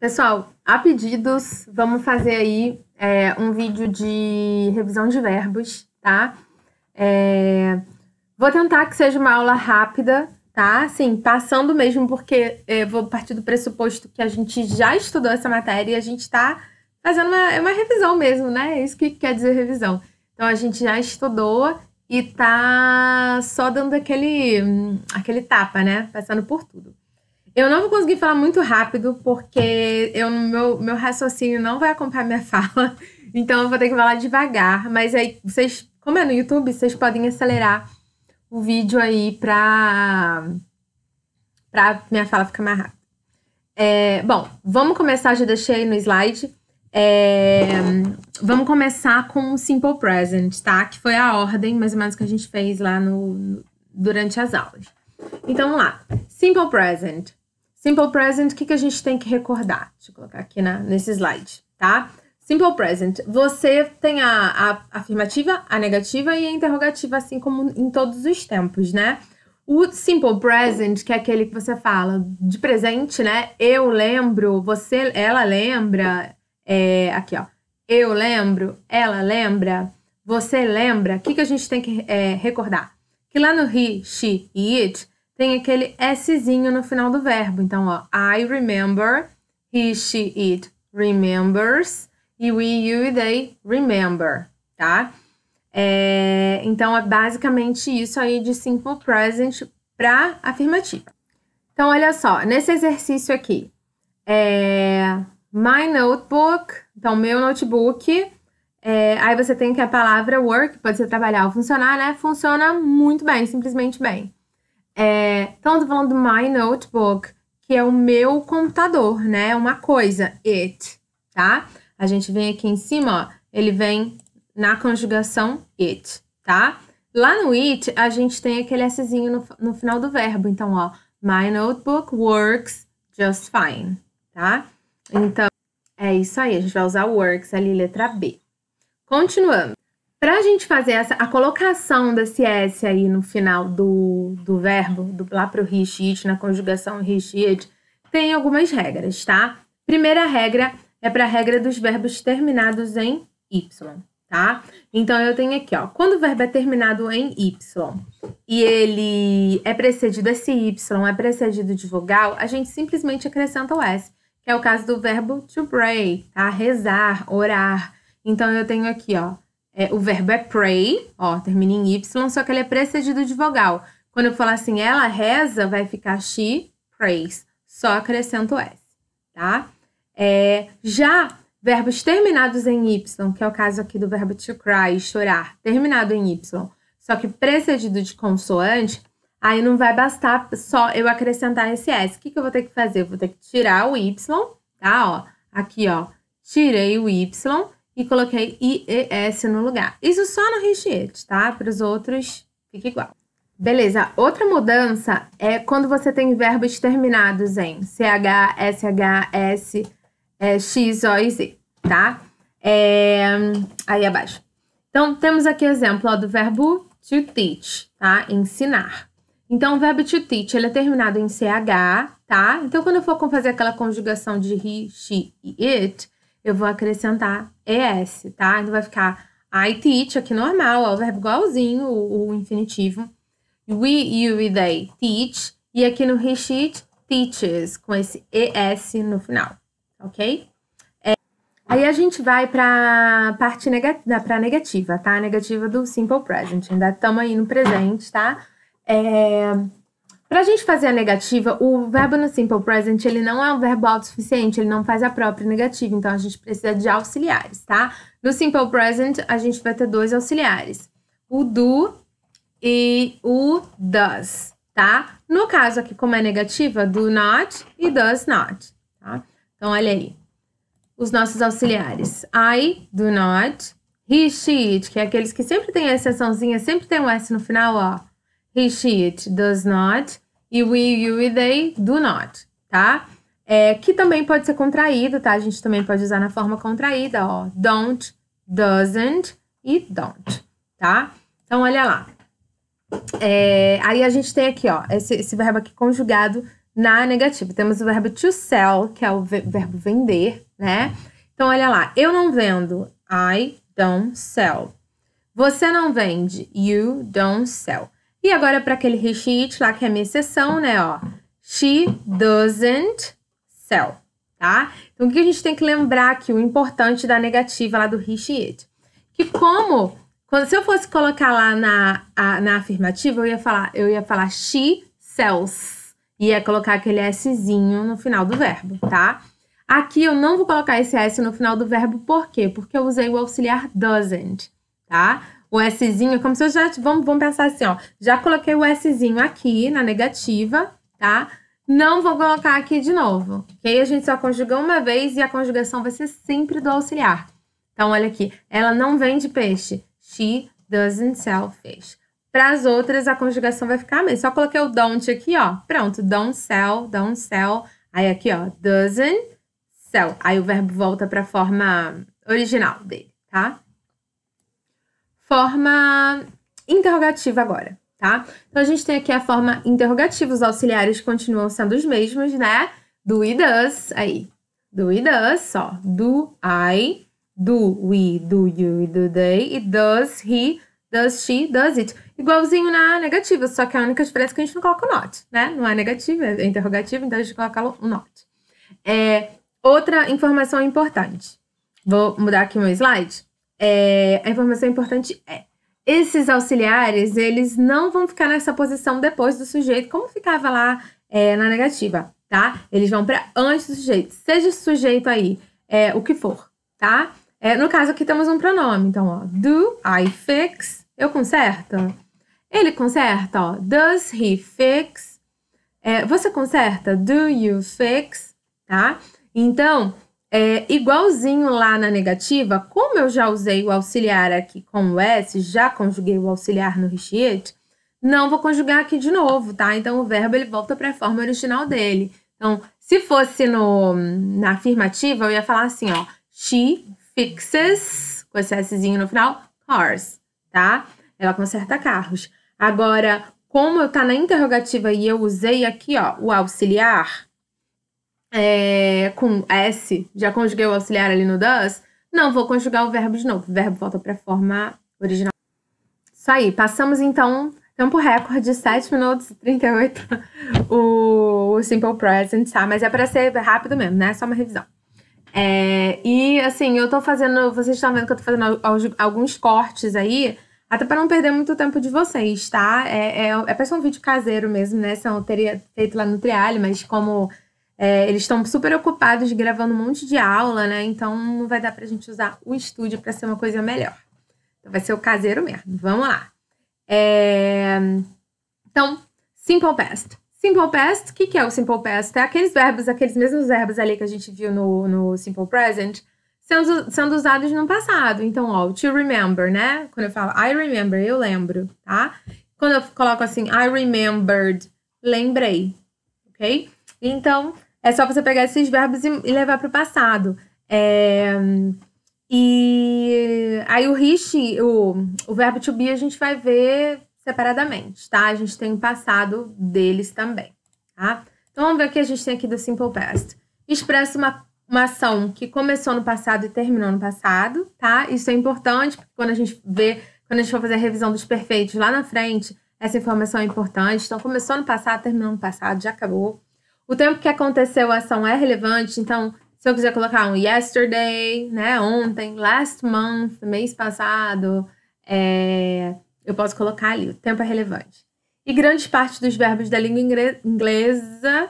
Pessoal, a pedidos, vamos fazer aí um vídeo de revisão de verbos, tá? Vou tentar que seja uma aula rápida, tá? Assim, passando mesmo, porque vou partir do pressuposto que a gente já estudou essa matéria e a gente tá fazendo uma revisão mesmo, né? É isso que quer dizer revisão. Então, a gente já estudou e tá só dando aquele tapa, né? Passando por tudo. Eu não vou conseguir falar muito rápido, porque meu raciocínio não vai acompanhar minha fala. Então, eu vou ter que falar devagar. Mas aí, vocês, como é no YouTube, vocês podem acelerar o vídeo aí pra minha fala ficar mais rápida. Bom, vamos começar, já deixei no slide. Vamos começar com o Simple Present, tá? Que foi a ordem, mais ou menos, que a gente fez lá durante as aulas. Então, vamos lá. Simple Present. Simple Present, o que a gente tem que recordar? Deixa eu colocar aqui nesse slide, tá? Simple Present. Você tem a afirmativa, a negativa e a interrogativa, assim como em todos os tempos, né? O Simple Present, que é aquele que você fala de presente, né? Eu lembro, ela lembra. Aqui, ó. Eu lembro, ela lembra, você lembra. O que a gente tem que recordar? Que lá no he, she e it, tem aquele Szinho no final do verbo. Então, ó, I remember, he, she, it remembers, e we, you e they remember, tá? Então, é basicamente isso aí de Simple Present para afirmativa. Então, olha só, nesse exercício aqui, my notebook, então, meu notebook, aí você tem que a palavra work, pode ser trabalhar ou funcionar, né? Funciona muito bem, simplesmente bem. Então, eu tô falando do my notebook, que é o meu computador, né? Uma coisa, it, tá? A gente vem aqui em cima, ó, ele vem na conjugação it, tá? Lá no it, a gente tem aquele Szinho no final do verbo. Então, ó, my notebook works just fine, tá? Então, é isso aí, a gente vai usar works ali, letra B. Continuando. Para a gente fazer a colocação desse S aí no final do verbo, lá para o he, she, it, na conjugação he, she, it, tem algumas regras, tá? Primeira regra é para a regra dos verbos terminados em Y, tá? Então, eu tenho aqui, ó, quando o verbo é terminado em Y e ele é precedido, esse Y é precedido de vogal, a gente simplesmente acrescenta o S, que é o caso do verbo to pray, tá? Rezar, orar. Então, eu tenho aqui, ó, o verbo é pray, ó, termina em Y, só que ele é precedido de vogal. Quando eu falar assim, ela reza, vai ficar she prays. Só acrescento o S, tá? Já verbos terminados em Y, que é o caso aqui do verbo to cry, chorar, terminado em Y, só que precedido de consoante, aí não vai bastar só eu acrescentar esse S. O que eu vou ter que fazer? Eu vou ter que tirar o Y, tá? Ó, aqui, ó, tirei o Y e coloquei IES no lugar. Isso só no he, she, it, tá? Para os outros, fica igual. Beleza, outra mudança é quando você tem verbos terminados em CH, SH, S, X, O e Z, tá? Aí abaixo. Então, temos aqui exemplo ó, do verbo to teach, tá? Ensinar. Então, o verbo to teach, ele é terminado em CH, tá? Então, quando eu for fazer aquela conjugação de he, she e it, eu vou acrescentar ES, tá? Então, vai ficar I teach, aqui normal, ó, o verbo igualzinho, o infinitivo. We, you e they teach. E aqui no he, she, it, teaches, com esse ES no final, ok? Aí a gente vai para a parte negativa, tá? A negativa do Simple Present. Ainda estamos aí no presente, tá? Pra gente fazer a negativa, o verbo no Simple Present, ele não é um verbo autossuficiente, ele não faz a própria negativa, então a gente precisa de auxiliares, tá? No Simple Present, a gente vai ter dois auxiliares, o do e o does, tá? No caso aqui, como é negativa, do not e does not, tá? Então, olha aí, os nossos auxiliares. I do not, he, she, it, que é aqueles que sempre tem a exceçãozinha, sempre tem um S no final, ó. He, she, it does not. E we, you e they do not, tá? Que também pode ser contraído, tá? A gente também pode usar na forma contraída, ó. Don't, doesn't e don't, tá? Então, olha lá. Aí a gente tem aqui, ó, esse verbo aqui conjugado na negativa. Temos o verbo to sell, que é o verbo vender, né? Então, olha lá. Eu não vendo. I don't sell. Você não vende. You don't sell. E agora, para aquele he, she, it lá, que é a minha exceção, né? Ó. She doesn't sell, tá? Então, o que a gente tem que lembrar aqui? O importante da negativa lá do he, she, it. Que se eu fosse colocar lá na afirmativa, eu ia falar she sells. Ia colocar aquele Szinho no final do verbo, tá? Aqui eu não vou colocar esse S no final do verbo, por quê? Porque eu usei o auxiliar doesn't, tá? O Szinho é como se eu já... Vamos pensar assim, ó. Já coloquei o Szinho aqui na negativa, tá? Não vou colocar aqui de novo, ok? A gente só conjuga uma vez e a conjugação vai ser sempre do auxiliar. Então, olha aqui. Ela não vende peixe. She doesn't sell fish. Para as outras, a conjugação vai ficar a mesma. Só coloquei o don't aqui, ó. Pronto, don't sell, don't sell. Aí aqui, ó, doesn't sell. Aí o verbo volta para a forma original dele, tá? Forma interrogativa agora, tá? Então, a gente tem aqui a forma interrogativa. Os auxiliares continuam sendo os mesmos, né? Do e does, aí. Do e does, ó. Do I, do we, do you e do they. E does he, does she, does it. Igualzinho na negativa, só que a única diferença é que a gente não coloca o not, né? Não é negativa, é interrogativa, então a gente coloca o not. Outra informação importante. Vou mudar aqui o meu slide. A informação importante é: esses auxiliares, eles não vão ficar nessa posição depois do sujeito, como ficava lá na negativa, tá? Eles vão para antes do sujeito. Seja esse sujeito aí o que for, tá? No caso aqui temos um pronome, então, ó. Do I fix? Eu conserto? Ele conserta, ó. Does he fix? Você conserta? Do you fix? Tá? Então, igualzinho lá na negativa, como eu já usei o auxiliar aqui com o S, já conjuguei o auxiliar no he, she, it, não vou conjugar aqui de novo, tá? Então, o verbo, ele volta para a forma original dele. Então, se fosse na afirmativa, eu ia falar assim, ó. She fixes, com esse Szinho no final, cars, tá? Ela conserta carros. Agora, como tá na interrogativa e eu usei aqui, ó, o auxiliar com S, já conjuguei o auxiliar ali no does, não vou conjugar o verbo de novo. O verbo volta para a forma original. Isso aí, passamos então, tempo recorde, 7 minutos e 38, o Simple Present, tá? Mas é para ser rápido mesmo, né? Só uma revisão. E assim, eu tô fazendo, vocês estão vendo que eu tô fazendo alguns cortes aí, até para não perder muito tempo de vocês, tá? É para ser um vídeo caseiro mesmo, né? Eu teria feito lá no Trialho, mas como eles estão super ocupados gravando um monte de aula, né? Então não vai dar pra gente usar o estúdio para ser uma coisa melhor. Então vai ser o caseiro mesmo. Vamos lá. Então, Simple Past. Simple Past, o que é o Simple Past? É aqueles mesmos verbos ali que a gente viu no Simple Present, sendo usados no passado. Então, ó, to remember, né? Quando eu falo I remember, eu lembro, tá? Quando eu coloco assim, I remembered, lembrei, ok? Então, é só você pegar esses verbos e levar para o passado. E aí o verbo to be a gente vai ver separadamente, tá? A gente tem o passado deles também, tá? Então, vamos ver o que a gente tem aqui do Simple Past. Expressa uma ação que começou no passado e terminou no passado, tá? Isso é importante, porque quando a gente for fazer a revisão dos perfeitos lá na frente, essa informação é importante. Então, começou no passado, terminou no passado, já acabou. O tempo que aconteceu a ação é relevante, então, se eu quiser colocar um yesterday, né, ontem, last month, mês passado, eu posso colocar ali, o tempo é relevante. E grande parte dos verbos da língua inglesa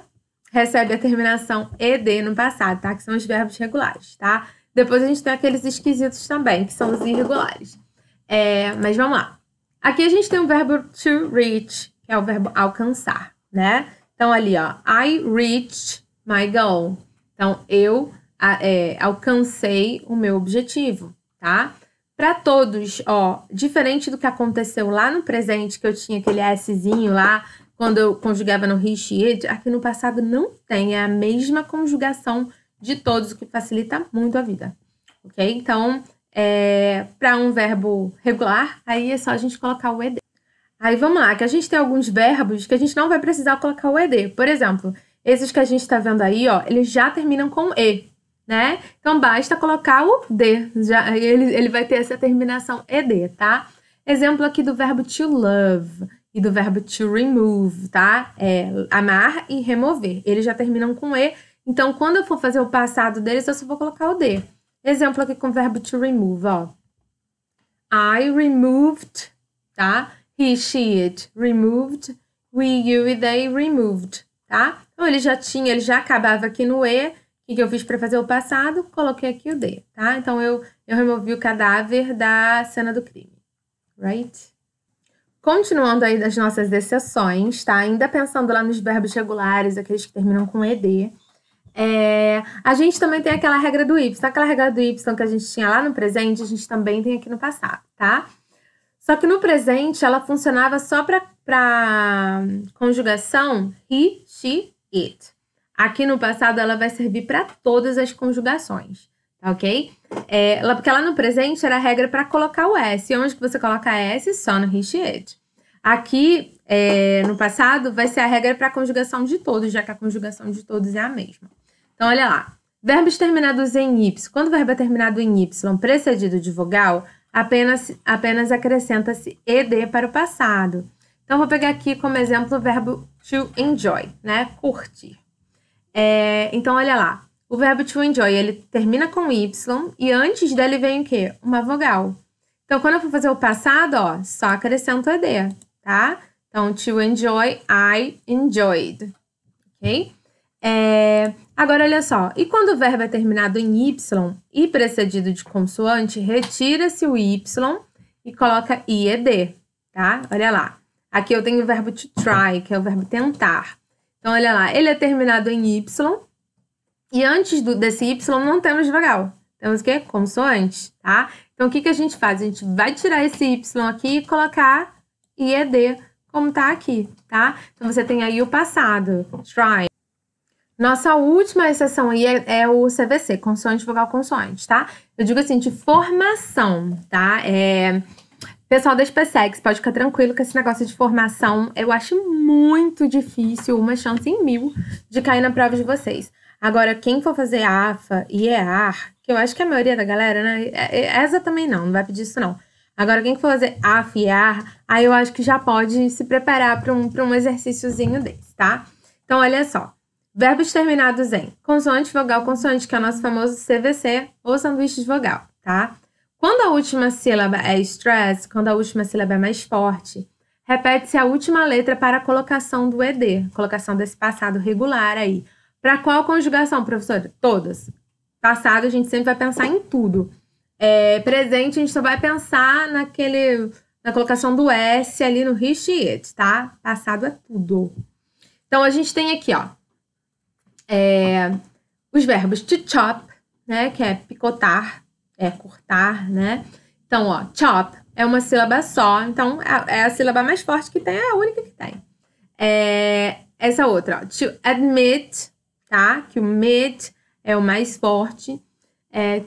recebe a terminação ed no passado, tá? Que são os verbos regulares, tá? Depois a gente tem aqueles esquisitos também, que são os irregulares. Mas vamos lá. Aqui a gente tem o verbo to reach, que é o verbo alcançar, né? Então, ali, ó, I reached my goal. Então, eu alcancei o meu objetivo, tá? Para todos, ó, diferente do que aconteceu lá no presente, que eu tinha aquele Szinho lá, quando eu conjugava no he, she, it, aqui no passado não tem, é a mesma conjugação de todos, o que facilita muito a vida, ok? Então, para um verbo regular, aí é só a gente colocar o ed. Aí vamos lá, que a gente tem alguns verbos que a gente não vai precisar colocar o ed. Por exemplo, Esses que a gente tá vendo aí, ó, eles já terminam com E, né? Então, basta colocar o D. Ele vai ter essa terminação ED, tá? Exemplo aqui do verbo to love e do verbo to remove, tá? Amar e remover. Eles já terminam com E. Então, quando eu for fazer o passado deles, eu só vou colocar o D. Exemplo aqui com o verbo to remove, ó. I removed, tá? He, she, it removed. We, you e they removed, tá? Então, ele já acabava aqui no E. O que eu fiz para fazer o passado? Coloquei aqui o D, tá? Então, eu removi o cadáver da cena do crime. Right? Continuando aí das nossas exceções, tá? Ainda pensando lá nos verbos regulares, aqueles que terminam com ED. A gente também tem aquela regra do Y. Aquela regra do Y que a gente tinha lá no presente, a gente também tem aqui no passado, tá? Só que no presente, ela funcionava só para conjugação he, she, it. Aqui no passado, ela vai servir para todas as conjugações, tá ok? Porque lá no presente era a regra para colocar o S. E onde que você coloca S? Só no he, she, it. Aqui, no passado, vai ser a regra para a conjugação de todos, já que a conjugação de todos é a mesma. Então, olha lá. Verbos terminados em Y. Quando o verbo é terminado em Y precedido de vogal, apenas acrescenta-se ED para o passado. Então, vou pegar aqui como exemplo o verbo to enjoy, né? Curtir. Então, olha lá. O verbo to enjoy, ele termina com Y e antes dele vem o quê? Uma vogal. Então, quando eu for fazer o passado, ó, só acrescento ED, tá? Então, to enjoy, I enjoyed. Ok? Agora, olha só. E quando o verbo é terminado em Y e precedido de consoante, retira-se o Y e coloca IED, tá? Olha lá. Aqui eu tenho o verbo to try, que é o verbo tentar. Então, olha lá. Ele é terminado em Y e antes desse Y não temos vogal. Temos o quê? Consoante, tá? Então, o que a gente faz? A gente vai tirar esse Y aqui e colocar IED, como tá aqui, tá? Então, você tem aí o passado, try. Nossa última exceção aí é o CVC, consoante, vogal, consoante, tá? Eu digo assim, de formação, tá? Pessoal da SpaceX, pode ficar tranquilo que esse negócio de formação eu acho muito difícil, uma chance em 1000 de cair na prova de vocês. Agora, quem for fazer AFA e EAR, que eu acho que a maioria da galera, né? Essa também não vai pedir isso não. Agora, quem for fazer AFA e EAR, aí eu acho que já pode se preparar para um exercíciozinho desse, tá? Então, olha só. Verbos terminados em consoante, vogal, consoante, que é o nosso famoso CVC ou sanduíche de vogal, tá? Quando a última sílaba é stress, quando a última sílaba é mais forte, repete-se a última letra para a colocação do ED, colocação desse passado regular aí. Para qual conjugação, professora? Todas. Passado, a gente sempre vai pensar em tudo. Presente, a gente só vai pensar na colocação do S ali no he, she, it, tá? Passado é tudo. Então, a gente tem aqui, ó, os verbos to chop, né? Que é picotar, cortar, né? Então, ó, chop é uma sílaba só. Então, é a sílaba mais forte que tem, é a única que tem. Essa outra, ó, to admit, tá? Que o mid é o mais forte.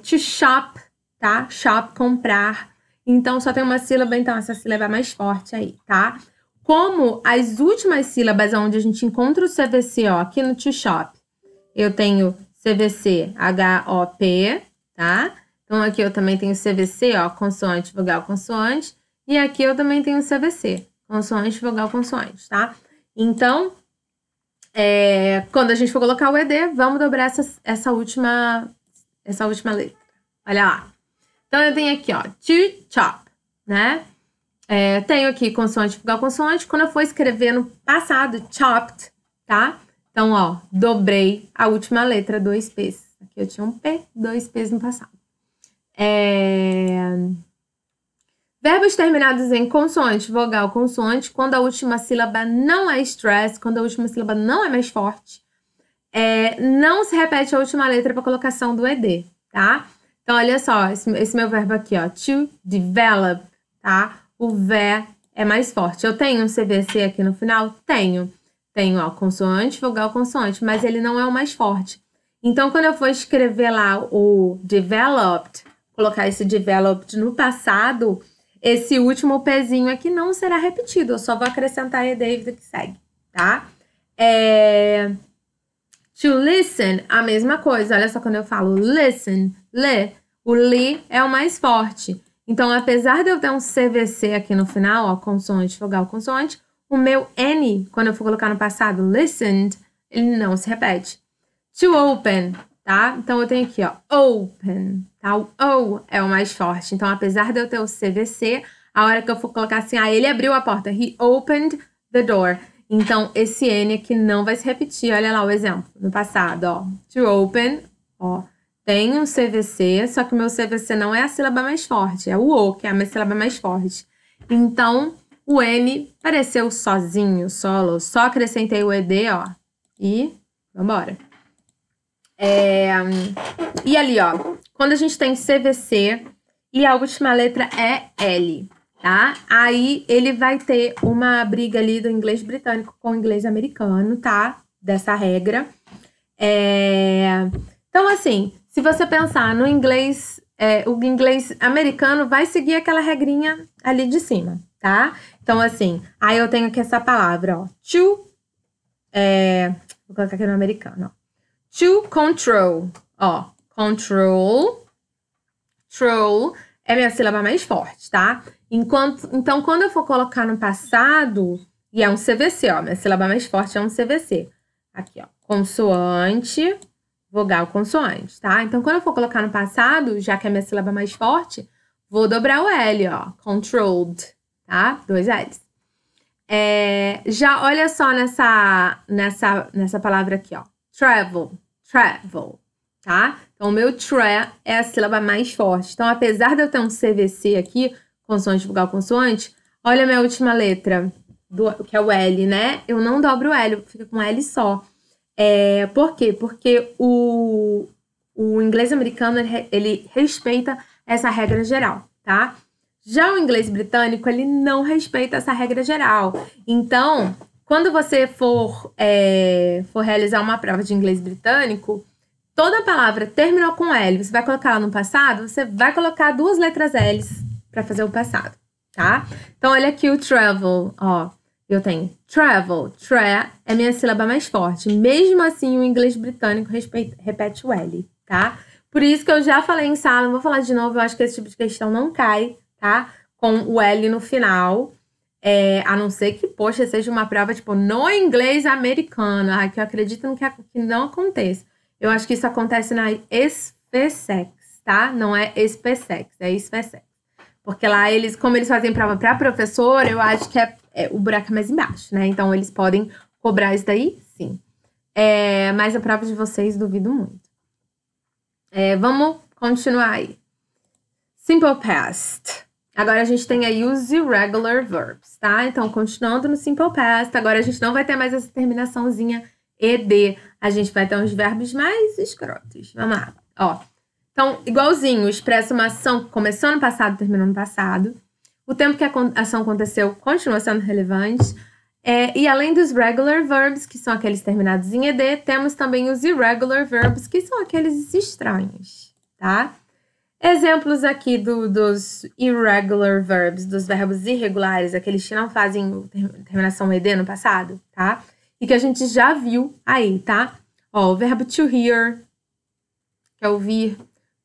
To shop, tá? Shop, comprar. Então, só tem uma sílaba, então essa sílaba é mais forte aí, tá? Como as últimas sílabas onde a gente encontra o CVC, ó, aqui no to shop, eu tenho CVC, H-O-P, tá? Então, aqui eu também tenho CVC, ó, consoante, vogal, consoante. E aqui eu também tenho CVC, consoante, vogal, consoante, tá? Então, quando a gente for colocar o ED, vamos dobrar essa última letra. Olha lá. Então, eu tenho aqui, ó, to chop, né? Tenho aqui consoante, vogal, consoante. Quando eu for escrever no passado, chopped, tá? Então, ó, dobrei a última letra, 2 P's. Aqui eu tinha um P, 2 P's no passado. Verbos terminados em consoante, vogal, consoante, quando a última sílaba não é stress, quando a última sílaba não é mais forte, não se repete a última letra para colocação do ED, tá? Então, olha só, esse meu verbo aqui, ó, to develop, tá? O V é mais forte. Eu tenho um CVC aqui no final? Tenho. Tenho, ó, consoante, vogal, consoante, mas ele não é o mais forte. Então, quando eu for escrever lá o developed, colocar esse developed no passado, esse último pezinho aqui não será repetido. Eu só vou acrescentar ED e vida que segue, tá? To listen, a mesma coisa. Olha só quando eu falo listen, o li é o mais forte. Então, apesar de eu ter um CVC aqui no final, ó, consoante, vogal, consoante, o meu N, quando eu for colocar no passado, listened, ele não se repete. To open, tá? Então, eu tenho aqui, ó, open, tá? O O é o mais forte. Então, apesar de eu ter o CVC, a hora que eu for colocar assim, ele abriu a porta. He opened the door. Então, esse N aqui não vai se repetir. Olha lá o exemplo no passado, ó. To open, ó. Tem um CVC, só que o meu CVC não é a sílaba mais forte. É o O, que é a minha sílaba mais forte. Então, o N apareceu sozinho, solo. Só acrescentei o ED, ó. E vambora. E ali, ó. Quando a gente tem CVC e a última letra é L, tá? Aí ele vai ter uma briga ali do inglês britânico com o inglês americano, tá? Dessa regra. Então, assim, se você pensar no inglês, o inglês americano vai seguir aquela regrinha ali de cima, tá? Então, assim, aí eu tenho aqui essa palavra, ó. To, vou colocar aqui no americano, ó. To control, ó. Control é minha sílaba mais forte, tá? Então, quando eu for colocar no passado, e é um CVC, ó. Minha sílaba mais forte é um CVC. Aqui, ó. Consoante, vogal, consoante, tá? Então, quando eu for colocar no passado, já que é minha sílaba mais forte, vou dobrar o L, ó. Controlled, tá? 2 L's. Já olha só nessa palavra aqui, ó. Travel, tá? Então, o meu tra é a sílaba mais forte. Então, apesar de eu ter um CVC aqui, consoante, vogal, consoante, olha a minha última letra, que é o L, né? Eu não dobro o L, fica com L só. Por quê? Porque o inglês americano, ele respeita essa regra geral, tá? Já o inglês britânico, ele não respeita essa regra geral. Então, quando você for realizar uma prova de inglês britânico, toda palavra terminou com L, você vai colocar lá no passado, você vai colocar 2 letras L's para fazer o passado, tá? Então, olha aqui o travel, ó. Eu tenho travel, é minha sílaba mais forte. Mesmo assim, o inglês britânico repete o L, tá? Por isso que eu já falei em sala, não vou falar de novo, eu acho que esse tipo de questão não cai, tá? Com o L no final. A não ser que, poxa, seja uma prova, tipo, no inglês americano, que eu acredito que não aconteça. Eu acho que isso acontece na SPSEX, tá? Não é SPSEX, é SPSEX. Porque lá, como eles fazem prova para professor, eu acho que o buraco é mais embaixo, né? Então, eles podem cobrar isso daí, sim. Mas a prova de vocês, duvido muito. Vamos continuar aí. Simple Past. Agora, a gente tem aí os irregular verbs, tá? Então, continuando no Simple Past, agora a gente não vai ter mais essa terminaçãozinha ED. A gente vai ter uns verbos mais escrotos. Vamos lá, ó. Então, igualzinho, expressa uma ação que começou no passado, terminou no passado. O tempo que a ação aconteceu continua sendo relevante. E além dos regular verbs, que são aqueles terminados em ED, temos também os irregular verbs, que são aqueles estranhos, tá? Exemplos aqui dos irregular verbs, dos verbos irregulares, aqueles que não fazem terminação ED no passado, tá? E que a gente já viu aí, tá? Ó, o verbo to hear, que é ouvir.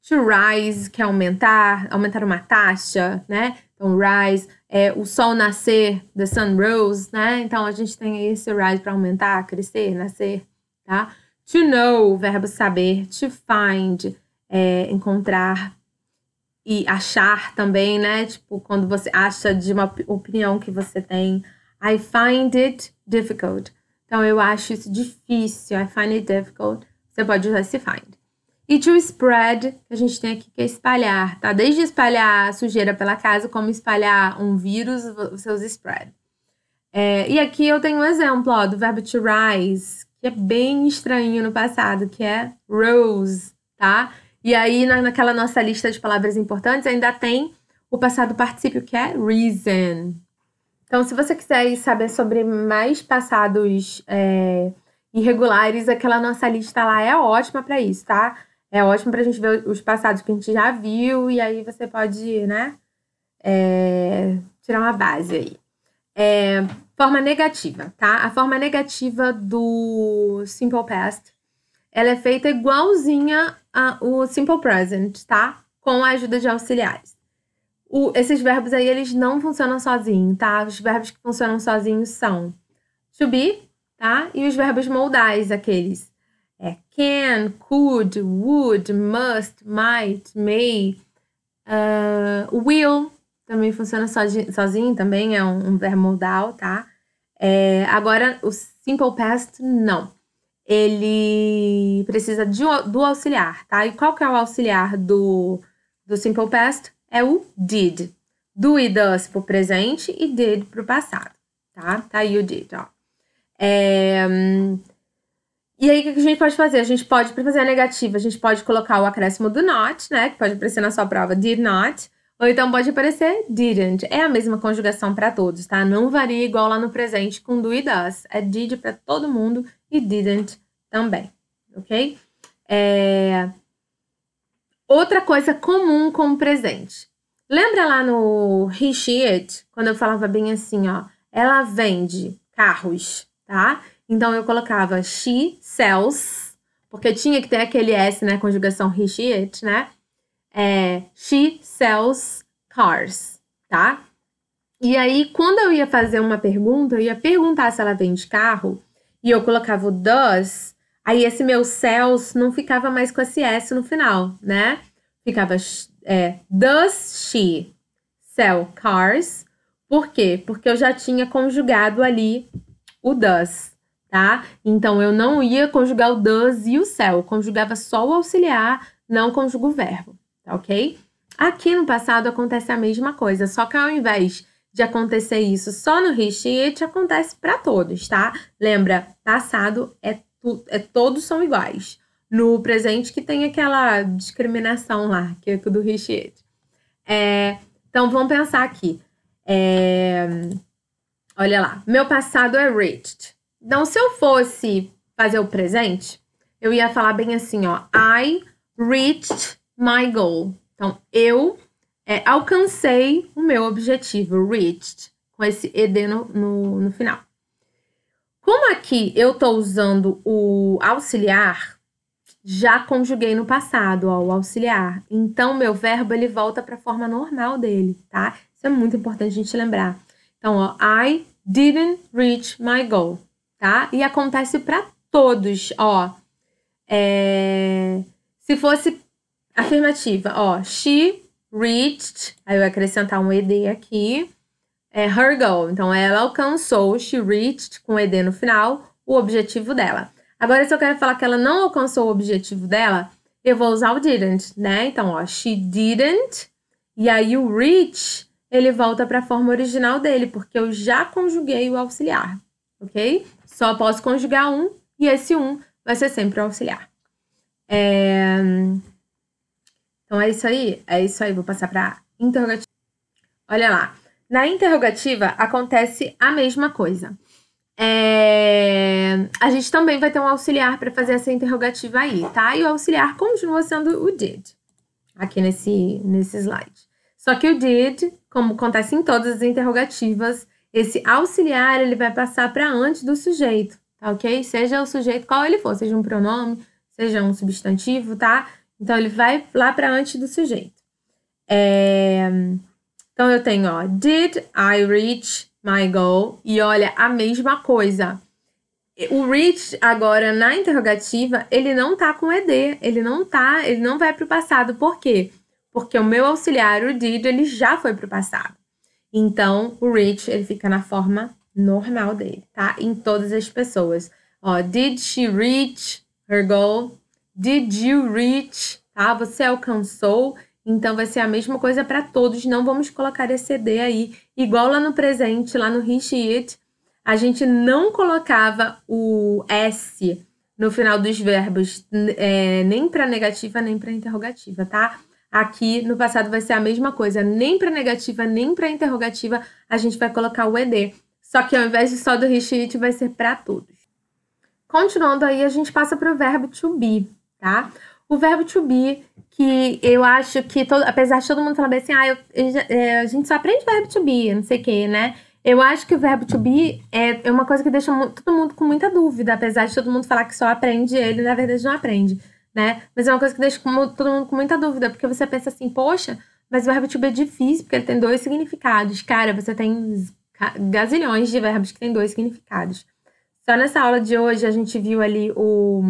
To rise, que é aumentar uma taxa, né? Então, rise, o sol nascer, the sun rose, né? Então, a gente tem esse rise para aumentar, crescer, nascer, tá? To know, verbo saber. To find, encontrar. E achar também, né? Tipo, quando você acha de uma opinião que você tem. I find it difficult. Então, eu acho isso difícil. I find it difficult. Você pode usar esse find. E to spread, que a gente tem aqui, que é espalhar, tá? Desde espalhar sujeira pela casa, como espalhar um vírus, os seus spread. E aqui eu tenho um exemplo, ó, do verbo to rise, que é bem estranho no passado, que é rose, tá? E aí, naquela nossa lista de palavras importantes, ainda tem o passado particípio, que é reason. Então, se você quiser saber sobre mais passados irregulares, aquela nossa lista lá é ótima para isso, tá? É ótimo pra gente ver os passados que a gente já viu, e aí você pode, né, tirar uma base aí. Forma negativa, tá? A forma negativa do Simple Past ela é feita igualzinha ao Simple Present, tá? Com a ajuda de auxiliares. Esses verbos aí, eles não funcionam sozinhos, tá? Os verbos que funcionam sozinhos são to be, tá? E os verbos modais, aqueles can, could, would, must, might, may, will, também funciona sozinho, também é um verbo modal, tá? Agora, o Simple Past, não. Ele precisa do auxiliar, tá? E qual que é o auxiliar do Simple Past? É o did. Do e does pro presente e did pro passado, tá? Tá aí o did, ó. E aí, o que a gente pode fazer? A gente pode, para fazer a negativa, a gente pode colocar o acréscimo do not, né? Que pode aparecer na sua prova, did not. Ou então pode aparecer didn't. É a mesma conjugação para todos, tá? Não varia igual lá no presente com do e does. É did para todo mundo e didn't também, ok? Outra coisa comum com o presente. Lembra lá no he, she, it? Quando eu falava bem assim, ó. Ela vende carros, tá? Então, eu colocava she sells, porque tinha que ter aquele S, né? Conjugação he, she, it, né? She sells cars, tá? E aí, quando eu ia fazer uma pergunta, eu ia perguntar se ela vende carro, e eu colocava o does, aí esse meu sells não ficava mais com esse S no final, né? Ficava does she sell cars? Por quê? Porque eu já tinha conjugado ali o does, tá? Então, eu não ia conjugar o does e o sell. Eu conjugava só o auxiliar, não conjugo o verbo, tá ok? Aqui no passado acontece a mesma coisa, só que ao invés de acontecer isso só no he, she, it, acontece para todos, tá? Lembra, passado todos são iguais. No presente que tem aquela discriminação lá, que é do he, she, it. Então, vamos pensar aqui. Olha lá, meu passado é reached. Então, se eu fosse fazer o presente, eu ia falar bem assim, ó. I reached my goal. Então, eu alcancei o meu objetivo, reached, com esse ed no final. Como aqui eu tô usando o auxiliar, já conjuguei no passado, ó, o auxiliar. Então, meu verbo, ele volta para a forma normal dele, tá? Isso é muito importante a gente lembrar. Então, ó, I didn't reach my goal, tá? E acontece para todos, ó. Se fosse afirmativa, ó, she reached, aí eu ia acrescentar um ed aqui, her goal. Então, ela alcançou, she reached, com ed no final, o objetivo dela. Agora, se eu quero falar que ela não alcançou o objetivo dela, eu vou usar o didn't, né? Então, ó, she didn't, e aí o reach, ele volta para a forma original dele, porque eu já conjuguei o auxiliar, ok? Só posso conjugar um, e esse um vai ser sempre o auxiliar. Então, é isso aí, vou passar para interrogativa. Olha lá, na interrogativa acontece a mesma coisa. A gente também vai ter um auxiliar para fazer essa interrogativa aí, tá? E o auxiliar continua sendo o did, aqui nesse slide. Só que o did, como acontece em todas as interrogativas, esse auxiliar, ele vai passar para antes do sujeito, tá ok? Seja o sujeito qual ele for, seja um pronome, seja um substantivo, tá? Então, ele vai lá para antes do sujeito. Então, eu tenho, ó, did I reach my goal? E olha, a mesma coisa. O reach, agora, na interrogativa, ele não tá com ed, ele não vai pro passado. Por quê? Porque o meu auxiliar, o did, ele já foi pro passado. Então, o reach, ele fica na forma normal dele, tá? Em todas as pessoas. Ó, did she reach her goal? Did you reach? Tá? Você alcançou. Então, vai ser a mesma coisa para todos. Não vamos colocar esse ed aí. Igual lá no presente, lá no he, she, it, a gente não colocava o S no final dos verbos, nem para negativa, nem para interrogativa, tá? Aqui, no passado, vai ser a mesma coisa. Nem para negativa, nem para interrogativa, a gente vai colocar o ed. Só que ao invés de só do he, she, it, vai ser para todos. Continuando aí, a gente passa para o verbo to be, tá? O verbo to be, que eu acho que, apesar de todo mundo falar bem assim, a gente só aprende verbo to be, não sei o quê, né? Eu acho que o verbo to be é uma coisa que deixa todo mundo com muita dúvida, apesar de todo mundo falar que só aprende ele, na verdade não aprende, né? Mas é uma coisa que deixa todo mundo com muita dúvida, porque você pensa assim, poxa, mas o verbo to be é difícil, porque ele tem 2 significados. Cara, você tem gazilhões de verbos que têm 2 significados. Só nessa aula de hoje a gente viu ali o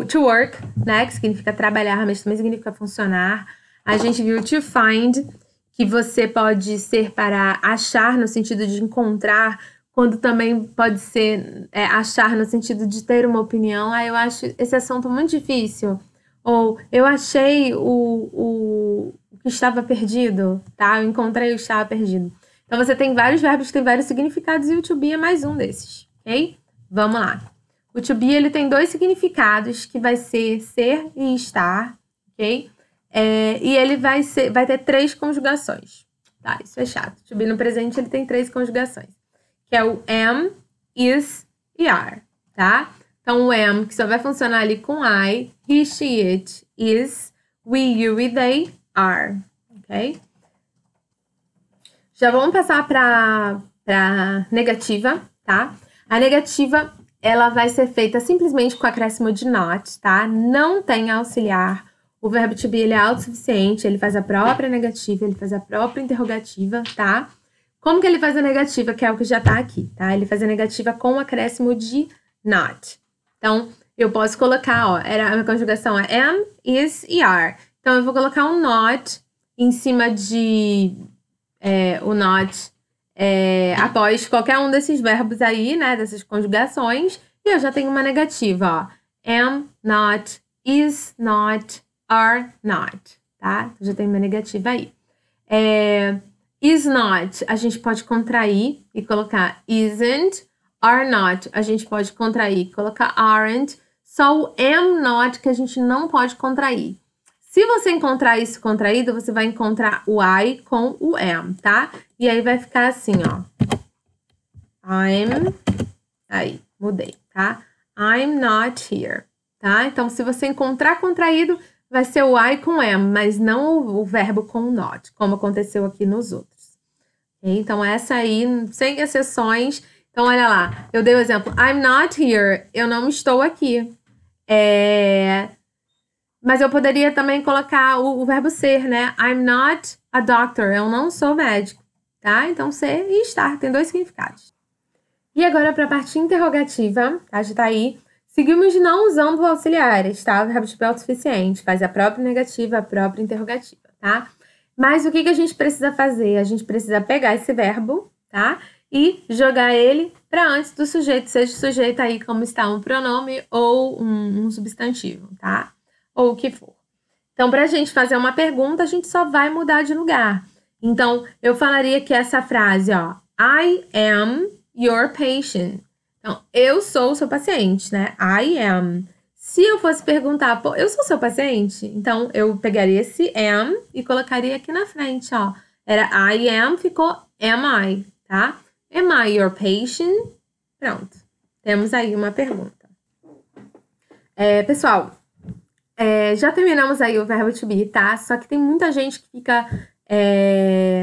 to work, né? Que significa trabalhar, mas também significa funcionar. A gente viu to find, que você pode ser para achar no sentido de encontrar, quando também pode ser achar no sentido de ter uma opinião. Eu acho esse assunto muito difícil. Ou eu achei o que estava perdido, tá? Eu encontrei o que estava perdido. Então você tem vários verbos que têm vários significados e o to be é mais um desses, ok? Vamos lá. O to be, ele tem 2 significados, que vai ser e estar, ok? E ele vai ter 3 conjugações, tá? Isso é chato. To be no presente, ele tem 3 conjugações, que é o am, is e are, tá? Então, o am, que só vai funcionar ali com I, he, she, it, is, we, you e they, are, ok? Já vamos passar para negativa, tá? A negativa, ela vai ser feita simplesmente com o acréscimo de not, tá? Não tem auxiliar. O verbo to be, ele é autossuficiente, ele faz a própria negativa, ele faz a própria interrogativa, tá? Como que ele faz a negativa, que é o que já tá aqui, tá? Ele faz a negativa com o acréscimo de not. Então, eu posso colocar, ó, a minha conjugação é am, is e are. Então, eu vou colocar um not em cima de o not após qualquer um desses verbos aí, né, dessas conjugações, e eu já tenho uma negativa, ó. Am, not, is not, are not, tá? Então, já tenho uma negativa aí. Is not, a gente pode contrair e colocar isn't. Are not, a gente pode contrair e colocar aren't. Só o am not que a gente não pode contrair. Se você encontrar isso contraído, você vai encontrar o I com o am, tá? E aí vai ficar assim, ó. Aí, mudei, tá? I'm not here, tá? Então, se você encontrar contraído, vai ser o I com am, mas não o verbo com not, como aconteceu aqui nos outros. Okay? Então, essa aí, sem exceções. Então, olha lá. Eu dei o exemplo. I'm not here. Eu não estou aqui. Mas eu poderia também colocar o verbo ser, né? I'm not a doctor. Eu não sou médico, tá? Então, ser e estar tem 2 significados. E agora, para a parte interrogativa, tá? Já tá aí. Seguimos não usando auxiliares, tá? O verbo tipo é autossuficiente. Faz a própria negativa, a própria interrogativa, tá? Mas o que a gente precisa fazer? A gente precisa pegar esse verbo, tá? E jogar ele para antes do sujeito, seja o sujeito aí como está um pronome ou um substantivo, tá? Ou o que for. Então, para a gente fazer uma pergunta, a gente só vai mudar de lugar. Então, eu falaria que essa frase, ó, I am your patient. Então, eu sou o seu paciente, né? I am. Se eu fosse perguntar, pô, eu sou seu paciente? Então, eu pegaria esse am e colocaria aqui na frente, ó. Era I am, ficou am I, tá? Am I your patient? Pronto. Temos aí uma pergunta. Pessoal, já terminamos aí o verbo to be, tá? Só que tem muita gente que fica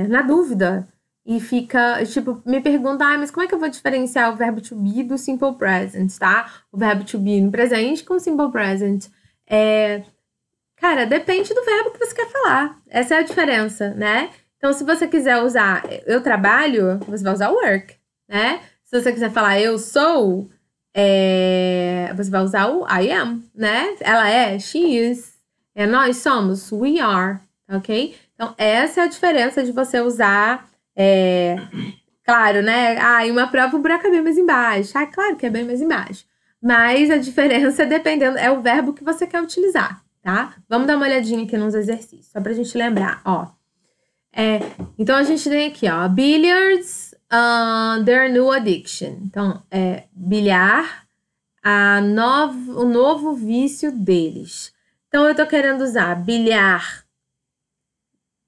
na dúvida e fica, tipo, me pergunta, mas como é que eu vou diferenciar o verbo to be do simple present, tá? O verbo to be no presente com o simple present. Cara, depende do verbo que você quer falar. Essa é a diferença, né? Então, se você quiser usar eu trabalho, você vai usar work, né? Se você quiser falar eu sou, você vai usar o I am, né? Ela é, she is. Nós somos, we are, ok? Então, essa é a diferença de você usar, claro, né? Em uma prova o buraco é bem mais embaixo. Claro que é bem mais embaixo. Mas a diferença, dependendo, é o verbo que você quer utilizar, tá? Vamos dar uma olhadinha aqui nos exercícios, só pra gente lembrar, ó. Então, a gente tem aqui, ó, billiards, their new addiction. Então, bilhar, o novo vício deles. Então, eu tô querendo usar bilhar,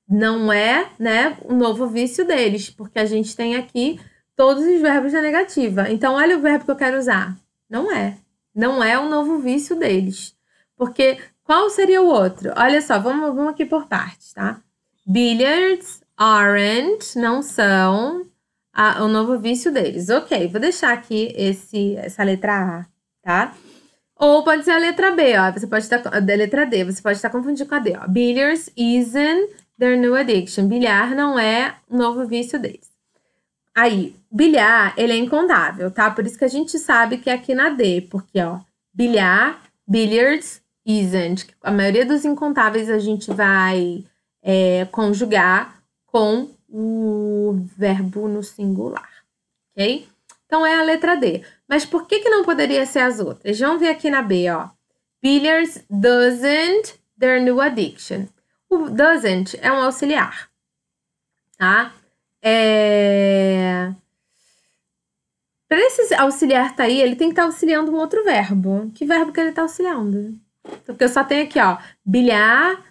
não é, né, o novo vício deles, porque a gente tem aqui todos os verbos da negativa. Então, olha o verbo que eu quero usar. Não é. Não é o novo vício deles. Porque qual seria o outro? Olha só, vamos aqui por partes, tá? Billiards aren't, não são. o novo vício deles. Ok, vou deixar aqui essa letra A, tá? Ou pode ser a letra B, ó. Você pode estar a letra D, você pode estar confundindo com a D, ó. Billiards isn't their new addiction. Bilhar não é o novo vício deles. Aí, bilhar, ele é incontável, tá? Por isso que a gente sabe que é aqui na D, porque, ó, bilhar, billiards isn't. A maioria dos incontáveis a gente vai conjugar com o verbo no singular, ok? Então, é a letra D. Mas por que não poderia ser as outras? Vamos ver aqui na B, ó. Billiards doesn't their new addiction. O doesn't é um auxiliar, tá? Para esse auxiliar tá aí, ele tem que estar auxiliando um outro verbo. Que verbo que ele tá auxiliando? Porque eu só tenho aqui, ó, bilhar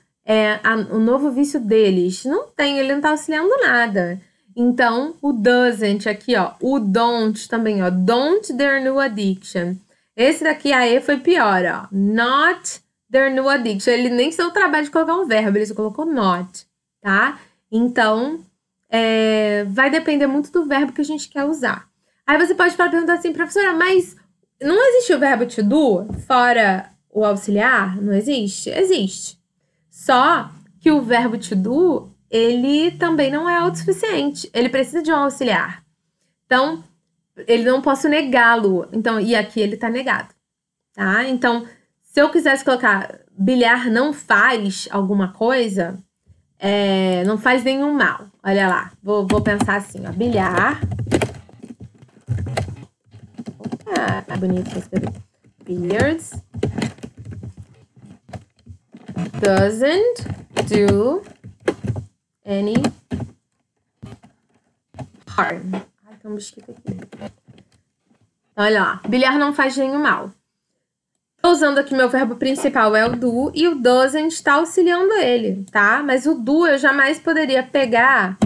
o novo vício deles. Não tem, ele não tá auxiliando nada. Então, o doesn't aqui, ó, o don't também, ó, don't their new addiction. Esse daqui, a E, foi pior, ó, not their new addiction. Ele nem se deu o trabalho de colocar um verbo, ele só colocou not, tá? Então, vai depender muito do verbo que a gente quer usar. Aí você pode perguntar assim, professora, mas não existe o verbo to do fora o auxiliar? Não existe? Existe. Só que o verbo to do, ele também não é autossuficiente. Ele precisa de um auxiliar. Então, ele não posso negá-lo. Então, e aqui ele tá negado, tá? Então, se eu quisesse colocar bilhar não faz alguma coisa, não faz nenhum mal. Olha lá, vou pensar assim, ó, bilhar. Tá bonito pra escrever. Billiards doesn't do any harm. Ai, tem um mosquito aqui. Olha lá, bilhar não faz nenhum mal. Tô usando aqui meu verbo principal é o do e o doesn't tá auxiliando ele, tá? Mas o do eu jamais poderia pegar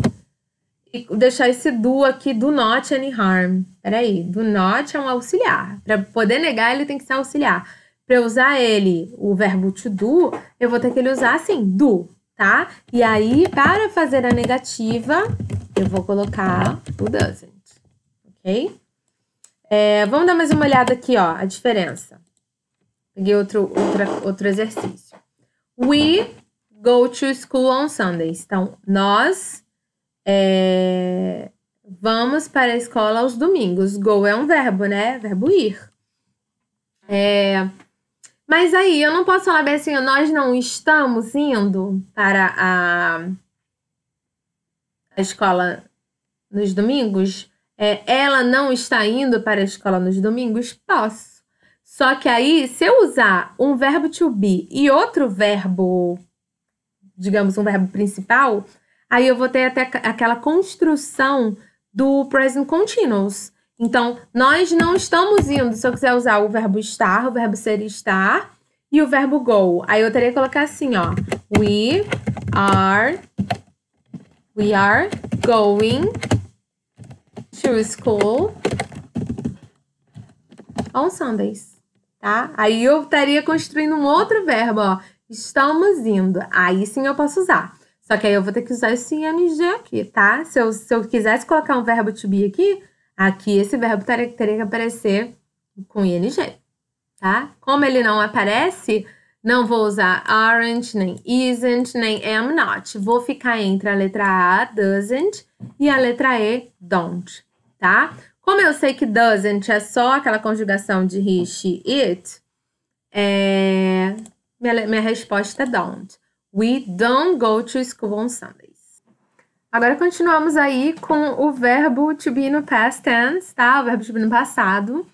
e deixar esse do aqui, do not any harm. Peraí, do not é um auxiliar. Para poder negar, ele tem que ser auxiliar. Para eu usar ele, o verbo to do, eu vou ter que ele usar assim, do, tá? E aí, para fazer a negativa, eu vou colocar o doesn't, ok? Vamos dar mais uma olhada aqui, ó, a diferença. Peguei outro exercício. We go to school on Sundays. Então, nós vamos para a escola aos domingos. Go é um verbo, né? Verbo ir. Mas aí, eu não posso falar bem assim, nós não estamos indo para a escola nos domingos? Ela não está indo para a escola nos domingos? Posso. Só que aí, se eu usar um verbo to be e outro verbo, digamos, um verbo principal, aí eu vou ter até aquela construção do present continuous. Então, nós não estamos indo. Se eu quiser usar o verbo estar, o verbo ser estar e o verbo go. Aí eu teria que colocar assim, ó. We are going to school on Sundays, tá? Aí eu estaria construindo um outro verbo, ó. Estamos indo. Aí sim eu posso usar. Só que aí eu vou ter que usar esse ing aqui, tá? Se eu quisesse colocar um verbo to be aqui esse verbo teria que aparecer com ing, tá? Como ele não aparece, não vou usar aren't, nem isn't, nem am not. Vou ficar entre a letra A, doesn't, e a letra E, don't, tá? Como eu sei que doesn't é só aquela conjugação de he, she, it, minha resposta é don't. We don't go to school on Sundays. Agora continuamos aí com o verbo to be no past tense, tá? O verbo to be no passado.